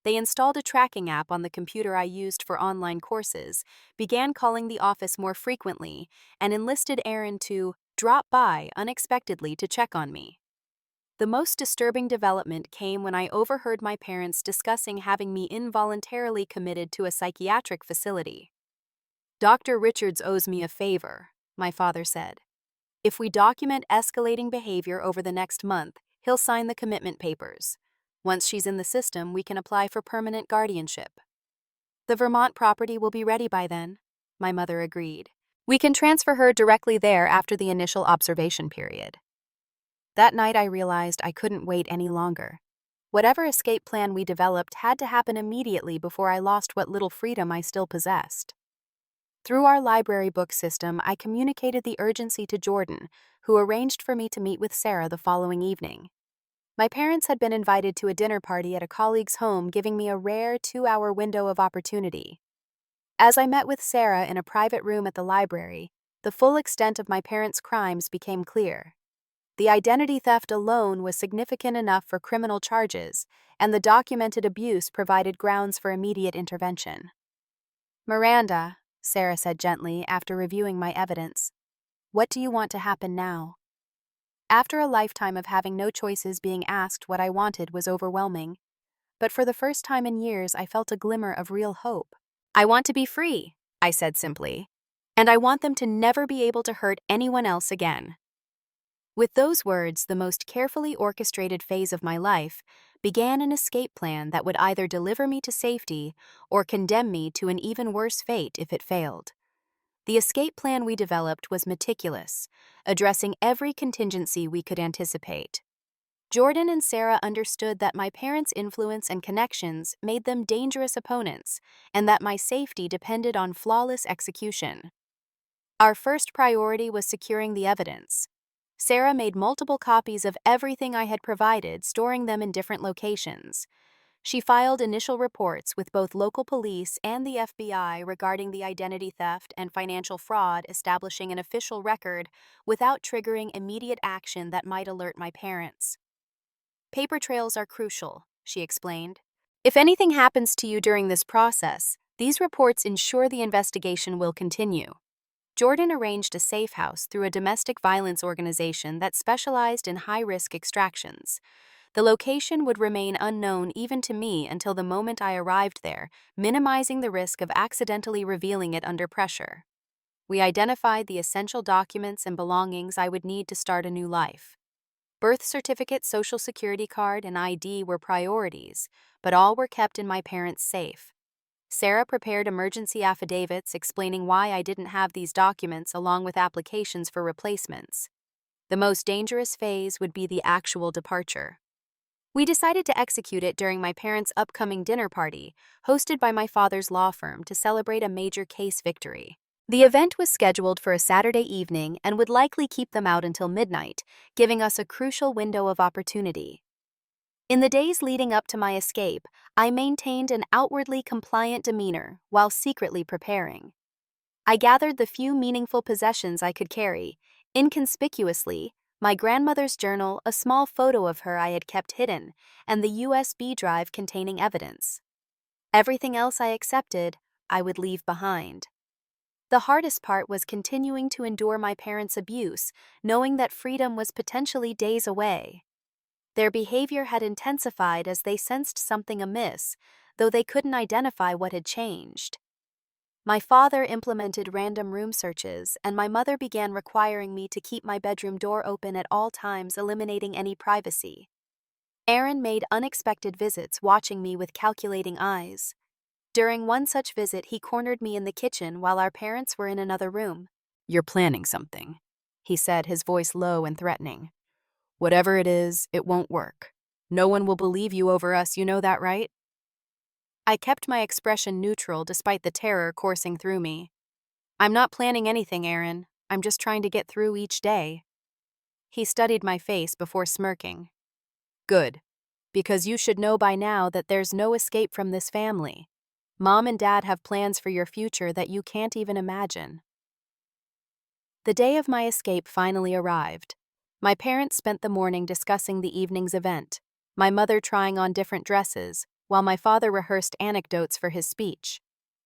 They installed a tracking app on the computer I used for online courses, began calling the office more frequently, and enlisted Aaron to drop by unexpectedly to check on me. The most disturbing development came when I overheard my parents discussing having me involuntarily committed to a psychiatric facility. "Dr. Richards owes me a favor," my father said. "If we document escalating behavior over the next month, he'll sign the commitment papers. Once she's in the system, we can apply for permanent guardianship." "The Vermont property will be ready by then," my mother agreed. "We can transfer her directly there after the initial observation period." That night I realized I couldn't wait any longer. Whatever escape plan we developed had to happen immediately before I lost what little freedom I still possessed. Through our library book system, I communicated the urgency to Jordan, who arranged for me to meet with Sarah the following evening. My parents had been invited to a dinner party at a colleague's home, giving me a rare 2-hour window of opportunity. As I met with Sarah in a private room at the library, the full extent of my parents' crimes became clear. The identity theft alone was significant enough for criminal charges, and the documented abuse provided grounds for immediate intervention. "Miranda," Sarah said gently after reviewing my evidence, "what do you want to happen now?" After a lifetime of having no choices, being asked what I wanted was overwhelming. But for the first time in years, I felt a glimmer of real hope. "I want to be free," I said simply, "and I want them to never be able to hurt anyone else again." With those words, the most carefully orchestrated phase of my life began an escape plan that would either deliver me to safety or condemn me to an even worse fate if it failed. The escape plan we developed was meticulous, addressing every contingency we could anticipate. Jordan and Sarah understood that my parents' influence and connections made them dangerous opponents, and that my safety depended on flawless execution. Our first priority was securing the evidence. Sarah made multiple copies of everything I had provided, storing them in different locations. She filed initial reports with both local police and the FBI regarding the identity theft and financial fraud, establishing an official record without triggering immediate action that might alert my parents. "Paper trails are crucial," she explained. "If anything happens to you during this process, these reports ensure the investigation will continue." Jordan arranged a safe house through a domestic violence organization that specialized in high-risk extractions. The location would remain unknown even to me until the moment I arrived there, minimizing the risk of accidentally revealing it under pressure. We identified the essential documents and belongings I would need to start a new life. Birth certificate, social security card, and ID were priorities, but all were kept in my parents' safe. Sarah prepared emergency affidavits explaining why I didn't have these documents, along with applications for replacements. The most dangerous phase would be the actual departure. We decided to execute it during my parents' upcoming dinner party, hosted by my father's law firm to celebrate a major case victory. The event was scheduled for a Saturday evening and would likely keep them out until midnight, giving us a crucial window of opportunity. In the days leading up to my escape, I maintained an outwardly compliant demeanor while secretly preparing. I gathered the few meaningful possessions I could carry. Inconspicuously, my grandmother's journal, a small photo of her I had kept hidden, and the USB drive containing evidence. Everything else I accepted, I would leave behind. The hardest part was continuing to endure my parents' abuse, knowing that freedom was potentially days away. Their behavior had intensified as they sensed something amiss, though they couldn't identify what had changed. My father implemented random room searches, and my mother began requiring me to keep my bedroom door open at all times, eliminating any privacy. Aaron made unexpected visits, watching me with calculating eyes. During one such visit, he cornered me in the kitchen while our parents were in another room. "You're planning something," he said, his voice low and threatening. "Whatever it is, it won't work. No one will believe you over us, you know that, right?" I kept my expression neutral despite the terror coursing through me. "I'm not planning anything, Aaron. I'm just trying to get through each day." He studied my face before smirking. "Good, because you should know by now that there's no escape from this family. Mom and Dad have plans for your future that you can't even imagine." The day of my escape finally arrived. My parents spent the morning discussing the evening's event, my mother trying on different dresses, while my father rehearsed anecdotes for his speech.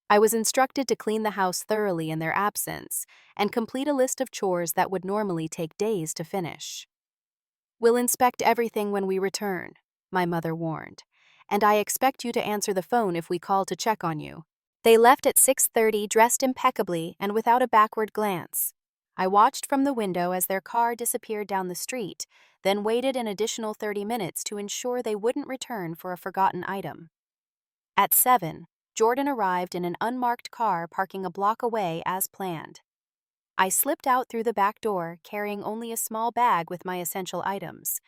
I was instructed to clean the house thoroughly in their absence and complete a list of chores that would normally take days to finish. "We'll inspect everything when we return," my mother warned, "and I expect you to answer the phone if we call to check on you." They left at 6:30 dressed impeccably and without a backward glance. I watched from the window as their car disappeared down the street, then waited an additional 30 minutes to ensure they wouldn't return for a forgotten item. At 7, Jordan arrived in an unmarked car parking a block away as planned. I slipped out through the back door, carrying only a small bag with my essential items.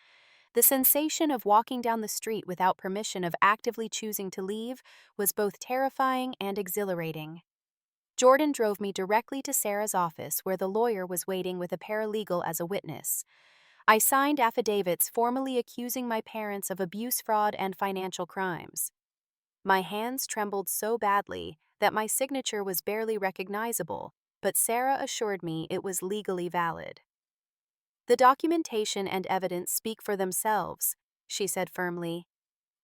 The sensation of walking down the street without permission of actively choosing to leave was both terrifying and exhilarating. Jordan drove me directly to Sarah's office, where the lawyer was waiting with a paralegal as a witness. I signed affidavits formally accusing my parents of abuse, fraud, and financial crimes. My hands trembled so badly that my signature was barely recognizable, but Sarah assured me it was legally valid. "The documentation and evidence speak for themselves," she said firmly.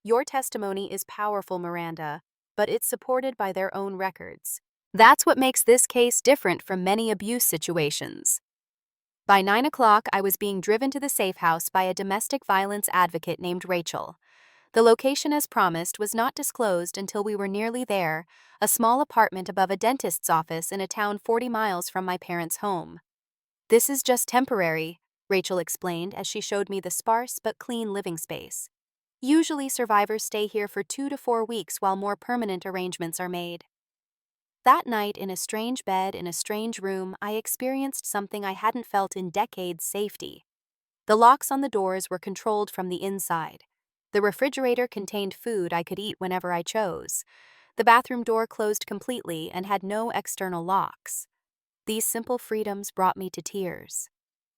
"Your testimony is powerful, Miranda, but it's supported by their own records. That's what makes this case different from many abuse situations." By 9 o'clock, I was being driven to the safe house by a domestic violence advocate named Rachel. The location, as promised, was not disclosed until we were nearly there, a small apartment above a dentist's office in a town 40 miles from my parents' home. "This is just temporary," Rachel explained as she showed me the sparse but clean living space. "Usually survivors stay here for 2 to 4 weeks while more permanent arrangements are made." That night, in a strange bed in a strange room, I experienced something I hadn't felt in decades: safety. The locks on the doors were controlled from the inside. The refrigerator contained food I could eat whenever I chose. The bathroom door closed completely and had no external locks. These simple freedoms brought me to tears.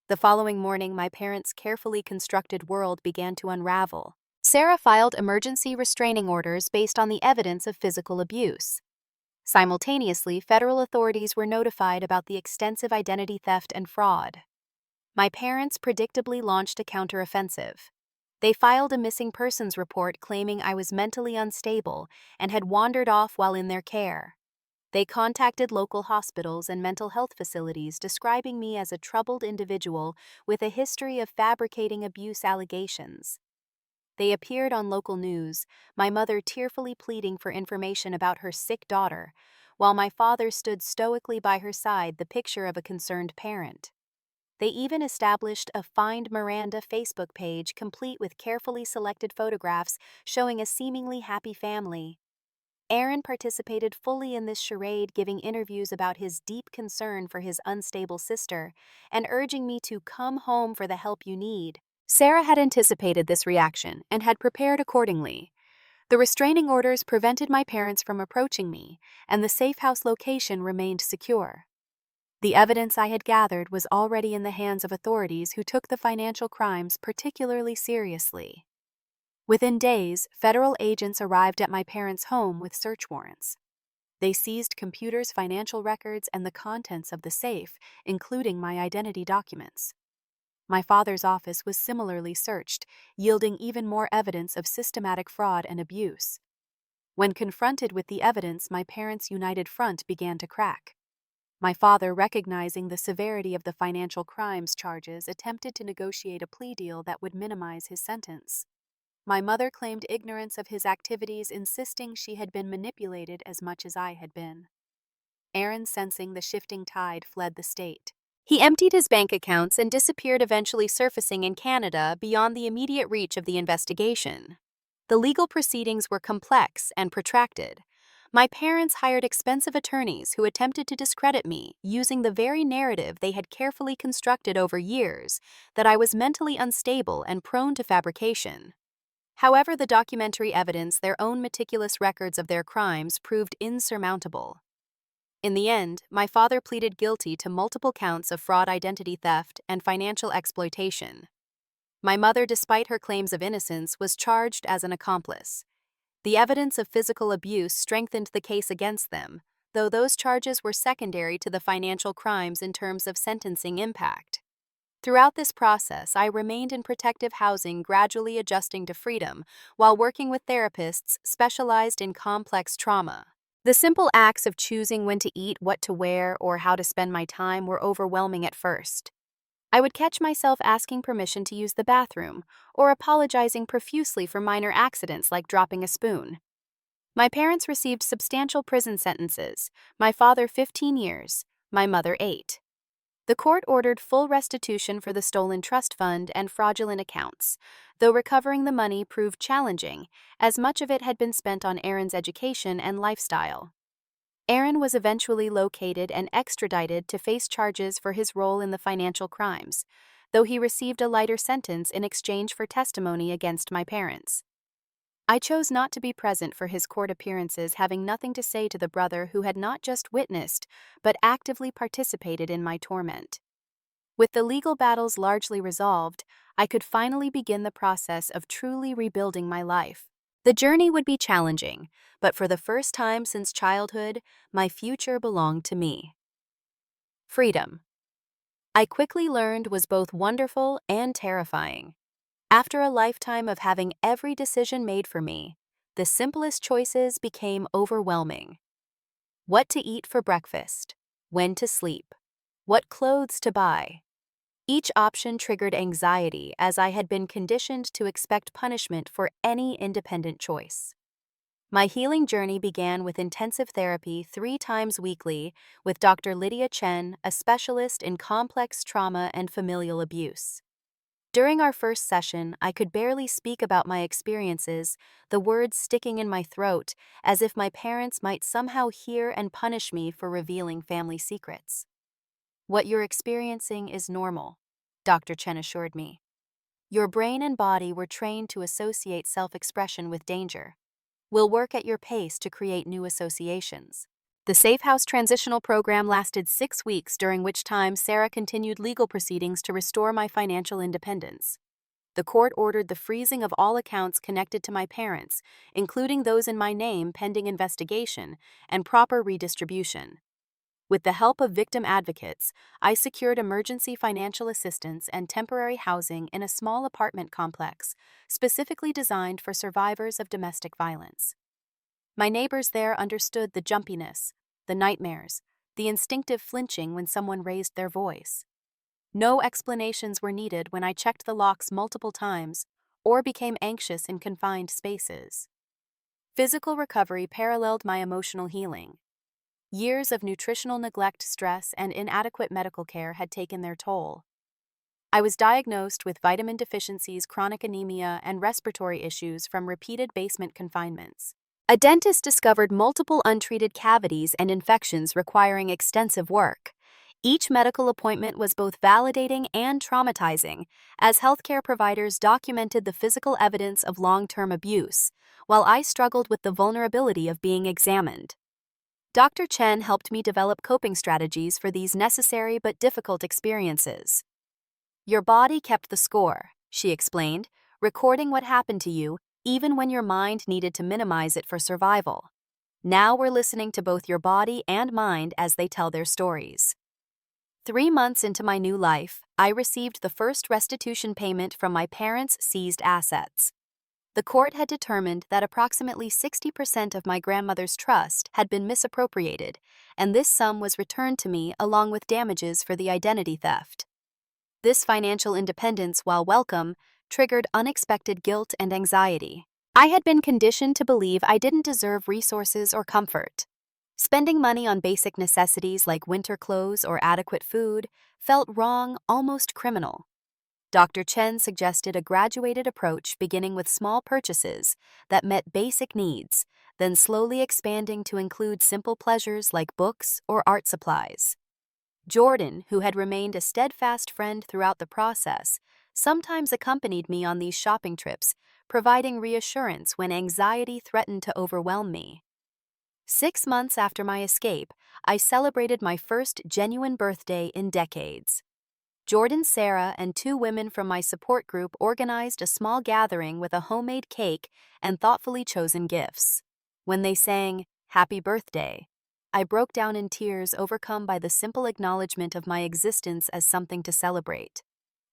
The following morning, my parents' carefully constructed world began to unravel. Sarah filed emergency restraining orders based on the evidence of physical abuse. Simultaneously, federal authorities were notified about the extensive identity theft and fraud. My parents predictably launched a counteroffensive. They filed a missing persons report claiming I was mentally unstable and had wandered off while in their care. They contacted local hospitals and mental health facilities, describing me as a troubled individual with a history of fabricating abuse allegations. They appeared on local news, my mother tearfully pleading for information about her sick daughter, while my father stood stoically by her side, the picture of a concerned parent. They even established a Find Miranda Facebook page complete with carefully selected photographs showing a seemingly happy family. Aaron participated fully in this charade, giving interviews about his deep concern for his unstable sister and urging me to come home for the help you need. Sarah had anticipated this reaction and had prepared accordingly. The restraining orders prevented my parents from approaching me, and the safe house location remained secure. The evidence I had gathered was already in the hands of authorities who took the financial crimes particularly seriously. Within days, federal agents arrived at my parents' home with search warrants. They seized computers, financial records, and the contents of the safe, including my identity documents. My father's office was similarly searched, yielding even more evidence of systematic fraud and abuse. When confronted with the evidence, my parents' united front began to crack. My father, recognizing the severity of the financial crimes charges, attempted to negotiate a plea deal that would minimize his sentence. My mother claimed ignorance of his activities, insisting she had been manipulated as much as I had been. Aaron, sensing the shifting tide, fled the state. He emptied his bank accounts and disappeared, eventually surfacing in Canada beyond the immediate reach of the investigation. The legal proceedings were complex and protracted. My parents hired expensive attorneys who attempted to discredit me, using the very narrative they had carefully constructed over years, that I was mentally unstable and prone to fabrication. However, the documentary evidence, their own meticulous records of their crimes, proved insurmountable. In the end, my father pleaded guilty to multiple counts of fraud, identity theft, and financial exploitation. My mother, despite her claims of innocence, was charged as an accomplice. The evidence of physical abuse strengthened the case against them, though those charges were secondary to the financial crimes in terms of sentencing impact. Throughout this process, I remained in protective housing, gradually adjusting to freedom, while working with therapists specialized in complex trauma. The simple acts of choosing when to eat, what to wear, or how to spend my time were overwhelming at first. I would catch myself asking permission to use the bathroom or apologizing profusely for minor accidents like dropping a spoon. My parents received substantial prison sentences, my father 15 years, my mother 8. The court ordered full restitution for the stolen trust fund and fraudulent accounts, though recovering the money proved challenging, as much of it had been spent on Aaron's education and lifestyle. Aaron was eventually located and extradited to face charges for his role in the financial crimes, though he received a lighter sentence in exchange for testimony against my parents. I chose not to be present for his court appearances, having nothing to say to the brother who had not just witnessed, but actively participated in my torment. With the legal battles largely resolved, I could finally begin the process of truly rebuilding my life. The journey would be challenging, but for the first time since childhood, my future belonged to me. Freedom. I quickly learned was both wonderful and terrifying. After a lifetime of having every decision made for me, the simplest choices became overwhelming. What to eat for breakfast, when to sleep, what clothes to buy. Each option triggered anxiety as I had been conditioned to expect punishment for any independent choice. My healing journey began with intensive therapy 3 times weekly with Dr. Lydia Chen, a specialist in complex trauma and familial abuse. During our first session, I could barely speak about my experiences, the words sticking in my throat, as if my parents might somehow hear and punish me for revealing family secrets. What you're experiencing is normal, Dr. Chen assured me. Your brain and body were trained to associate self-expression with danger. We'll work at your pace to create new associations. The Safe House transitional program lasted 6 weeks, during which time Sarah continued legal proceedings to restore my financial independence. The court ordered the freezing of all accounts connected to my parents, including those in my name pending investigation, and proper redistribution. With the help of victim advocates, I secured emergency financial assistance and temporary housing in a small apartment complex, specifically designed for survivors of domestic violence. My neighbors there understood the jumpiness, the nightmares, the instinctive flinching when someone raised their voice. No explanations were needed when I checked the locks multiple times or became anxious in confined spaces. Physical recovery paralleled my emotional healing. Years of nutritional neglect, stress, and inadequate medical care had taken their toll. I was diagnosed with vitamin deficiencies, chronic anemia, and respiratory issues from repeated basement confinements. A dentist discovered multiple untreated cavities and infections requiring extensive work. Each medical appointment was both validating and traumatizing, as healthcare providers documented the physical evidence of long-term abuse, while I struggled with the vulnerability of being examined. Dr. Chen helped me develop coping strategies for these necessary but difficult experiences. Your body kept the score, she explained, recording what happened to you even when your mind needed to minimize it for survival. Now we're listening to both your body and mind as they tell their stories. 3 months into my new life, I received the first restitution payment from my parents' seized assets. The court had determined that approximately 60% of my grandmother's trust had been misappropriated, and this sum was returned to me along with damages for the identity theft. This financial independence, while welcome, triggered unexpected guilt and anxiety. I had been conditioned to believe I didn't deserve resources or comfort. Spending money on basic necessities like winter clothes or adequate food felt wrong, almost criminal. Dr. Chen suggested a graduated approach, beginning with small purchases that met basic needs, then slowly expanding to include simple pleasures like books or art supplies. Jordan, who had remained a steadfast friend throughout the process, sometimes accompanied me on these shopping trips, providing reassurance when anxiety threatened to overwhelm me. 6 months after my escape, I celebrated my first genuine birthday in decades. Jordan, Sarah, and 2 women from my support group organized a small gathering with a homemade cake and thoughtfully chosen gifts. When they sang, "Happy Birthday," I broke down in tears, overcome by the simple acknowledgement of my existence as something to celebrate.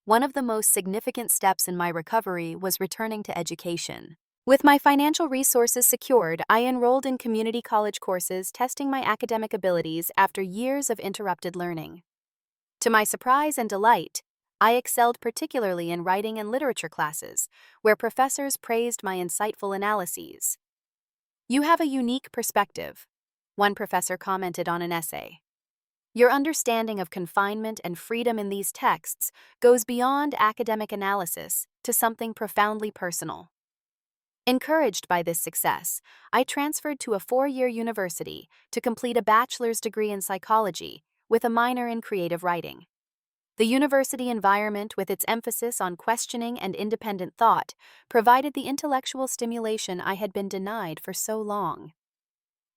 One of the most significant steps in my recovery was returning to education. With my financial resources secured, I enrolled in community college courses, testing my academic abilities after years of interrupted learning. To my surprise and delight, I excelled particularly in writing and literature classes, where professors praised my insightful analyses. "You have a unique perspective," one professor commented on an essay. "Your understanding of confinement and freedom in these texts goes beyond academic analysis to something profoundly personal." Encouraged by this success, I transferred to a 4-year university to complete a bachelor's degree in psychology with a minor in creative writing. The university environment, with its emphasis on questioning and independent thought, provided the intellectual stimulation I had been denied for so long.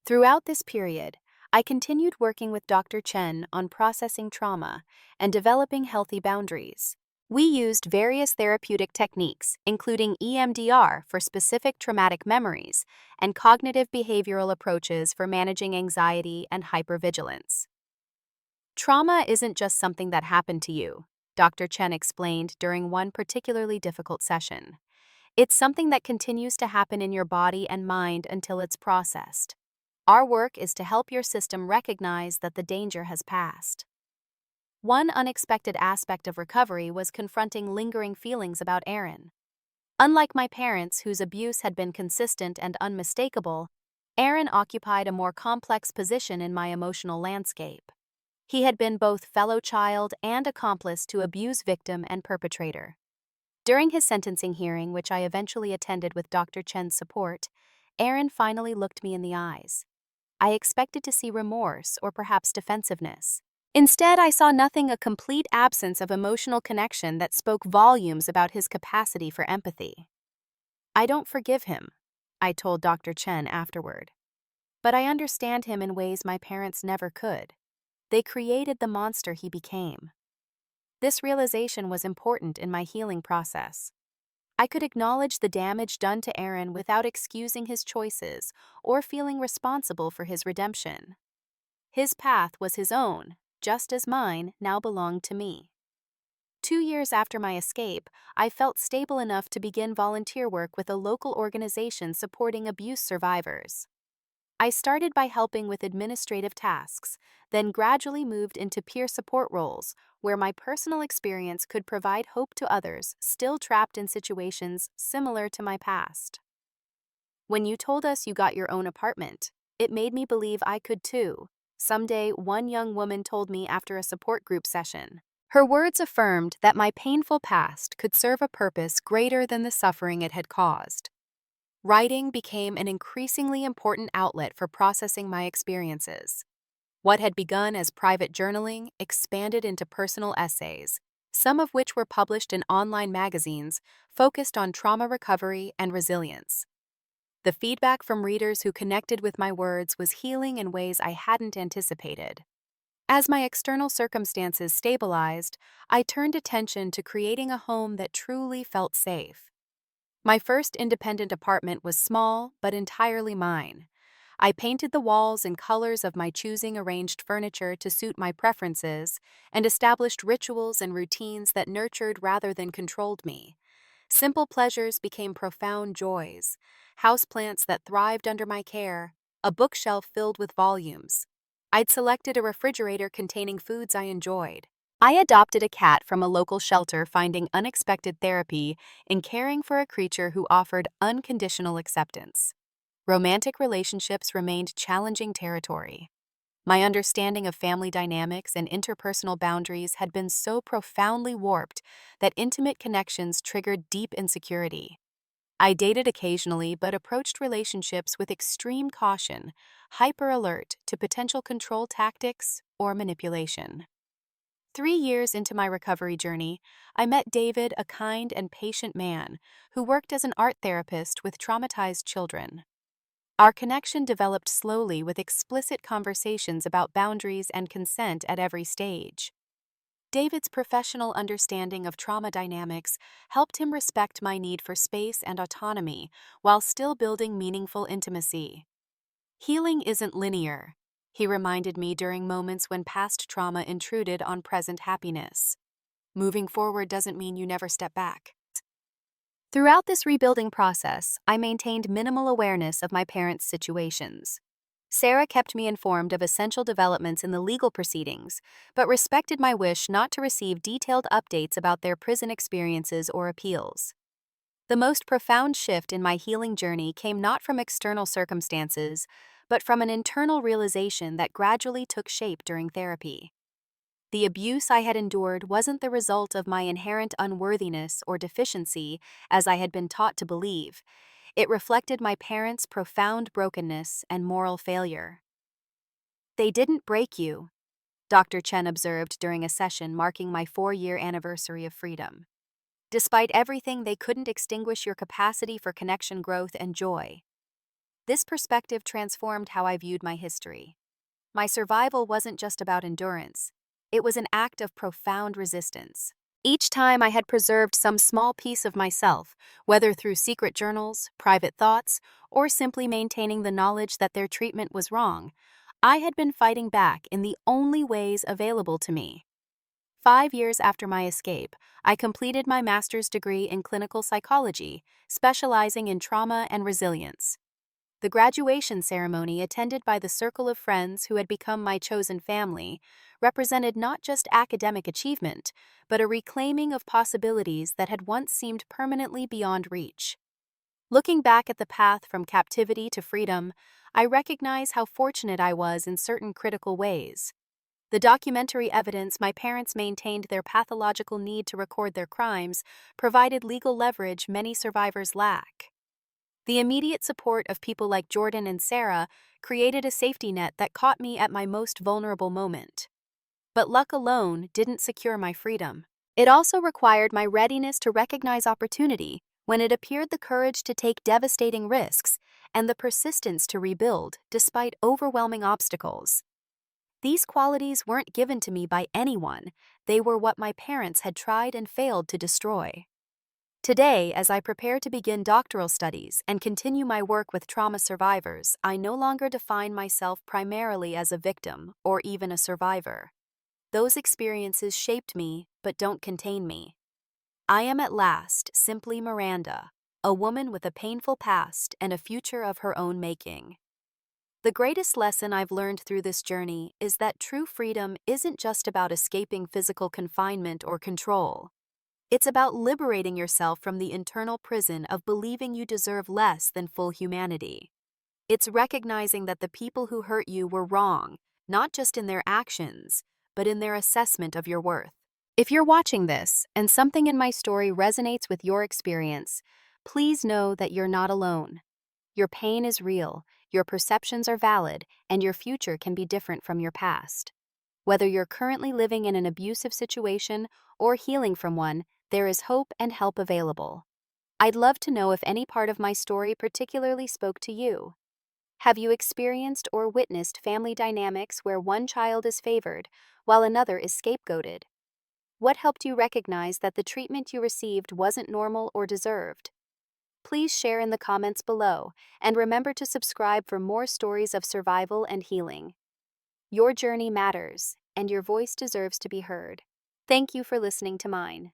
Throughout this period, I continued working with Dr. Chen on processing trauma and developing healthy boundaries. We used various therapeutic techniques, including EMDR for specific traumatic memories and cognitive behavioral approaches for managing anxiety and hypervigilance. "Trauma isn't just something that happened to you," Dr. Chen explained during one particularly difficult session. "It's something that continues to happen in your body and mind until it's processed. Our work is to help your system recognize that the danger has passed." One unexpected aspect of recovery was confronting lingering feelings about Aaron. Unlike my parents, whose abuse had been consistent and unmistakable, Aaron occupied a more complex position in my emotional landscape. He had been both fellow child and accomplice to abuse victim and perpetrator. During his sentencing hearing, which I eventually attended with Dr. Chen's support, Aaron finally looked me in the eyes. I expected to see remorse or perhaps defensiveness. Instead, I saw nothing, a complete absence of emotional connection that spoke volumes about his capacity for empathy. "I don't forgive him," I told Dr. Chen afterward. "But I understand him in ways my parents never could. They created the monster he became." This realization was important in my healing process. I could acknowledge the damage done to Aaron without excusing his choices or feeling responsible for his redemption. His path was his own, just as mine now belonged to me. 2 years after my escape, I felt stable enough to begin volunteer work with a local organization supporting abuse survivors. I started by helping with administrative tasks, then gradually moved into peer support roles, where my personal experience could provide hope to others still trapped in situations similar to my past. "When you told us you got your own apartment, it made me believe I could too," someday one young woman told me after a support group session. Her words affirmed that my painful past could serve a purpose greater than the suffering it had caused. Writing became an increasingly important outlet for processing my experiences. What had begun as private journaling expanded into personal essays, some of which were published in online magazines focused on trauma recovery and resilience. The feedback from readers who connected with my words was healing in ways I hadn't anticipated. As my external circumstances stabilized, I turned attention to creating a home that truly felt safe. My first independent apartment was small, but entirely mine. I painted the walls in colors of my choosing, arranged furniture to suit my preferences, and established rituals and routines that nurtured rather than controlled me. Simple pleasures became profound joys: houseplants that thrived under my care, a bookshelf filled with volumes. I'd selected a refrigerator containing foods I enjoyed. I adopted a cat from a local shelter, finding unexpected therapy in caring for a creature who offered unconditional acceptance. Romantic relationships remained challenging territory. My understanding of family dynamics and interpersonal boundaries had been so profoundly warped that intimate connections triggered deep insecurity. I dated occasionally but approached relationships with extreme caution, hyper alert to potential control tactics or manipulation. 3 years into my recovery journey, I met David, a kind and patient man who worked as an art therapist with traumatized children. Our connection developed slowly, with explicit conversations about boundaries and consent at every stage. David's professional understanding of trauma dynamics helped him respect my need for space and autonomy while still building meaningful intimacy. "Healing isn't linear," he reminded me during moments when past trauma intruded on present happiness. "Moving forward doesn't mean you never step back." Throughout this rebuilding process, I maintained minimal awareness of my parents' situations. Sarah kept me informed of essential developments in the legal proceedings, but respected my wish not to receive detailed updates about their prison experiences or appeals. The most profound shift in my healing journey came not from external circumstances, but from an internal realization that gradually took shape during therapy. The abuse I had endured wasn't the result of my inherent unworthiness or deficiency, as I had been taught to believe. It reflected my parents' profound brokenness and moral failure. "They didn't break you," Dr. Chen observed during a session marking my 4-year anniversary of freedom. "Despite everything, they couldn't extinguish your capacity for connection, growth, and joy." This perspective transformed how I viewed my history. My survival wasn't just about endurance. It was an act of profound resistance. Each time I had preserved some small piece of myself, whether through secret journals, private thoughts, or simply maintaining the knowledge that their treatment was wrong, I had been fighting back in the only ways available to me. 5 years after my escape, I completed my master's degree in clinical psychology, specializing in trauma and resilience. The graduation ceremony, attended by the circle of friends who had become my chosen family, represented not just academic achievement, but a reclaiming of possibilities that had once seemed permanently beyond reach. Looking back at the path from captivity to freedom, I recognize how fortunate I was in certain critical ways. The documentary evidence my parents maintained their pathological need to record their crimes provided legal leverage many survivors lack. The immediate support of people like Jordan and Sarah created a safety net that caught me at my most vulnerable moment. But luck alone didn't secure my freedom. It also required my readiness to recognize opportunity when it appeared, the courage to take devastating risks, and the persistence to rebuild despite overwhelming obstacles. These qualities weren't given to me by anyone. They were what my parents had tried and failed to destroy. Today, as I prepare to begin doctoral studies and continue my work with trauma survivors, I no longer define myself primarily as a victim or even a survivor. Those experiences shaped me, but don't contain me. I am at last simply Miranda, a woman with a painful past and a future of her own making. The greatest lesson I've learned through this journey is that true freedom isn't just about escaping physical confinement or control. It's about liberating yourself from the internal prison of believing you deserve less than full humanity. It's recognizing that the people who hurt you were wrong, not just in their actions, but in their assessment of your worth. If you're watching this and something in my story resonates with your experience, please know that you're not alone. Your pain is real, your perceptions are valid, and your future can be different from your past. Whether you're currently living in an abusive situation or healing from one, there is hope and help available. I'd love to know if any part of my story particularly spoke to you. Have you experienced or witnessed family dynamics where one child is favored while another is scapegoated? What helped you recognize that the treatment you received wasn't normal or deserved? Please share in the comments below, and remember to subscribe for more stories of survival and healing. Your journey matters, and your voice deserves to be heard. Thank you for listening to mine.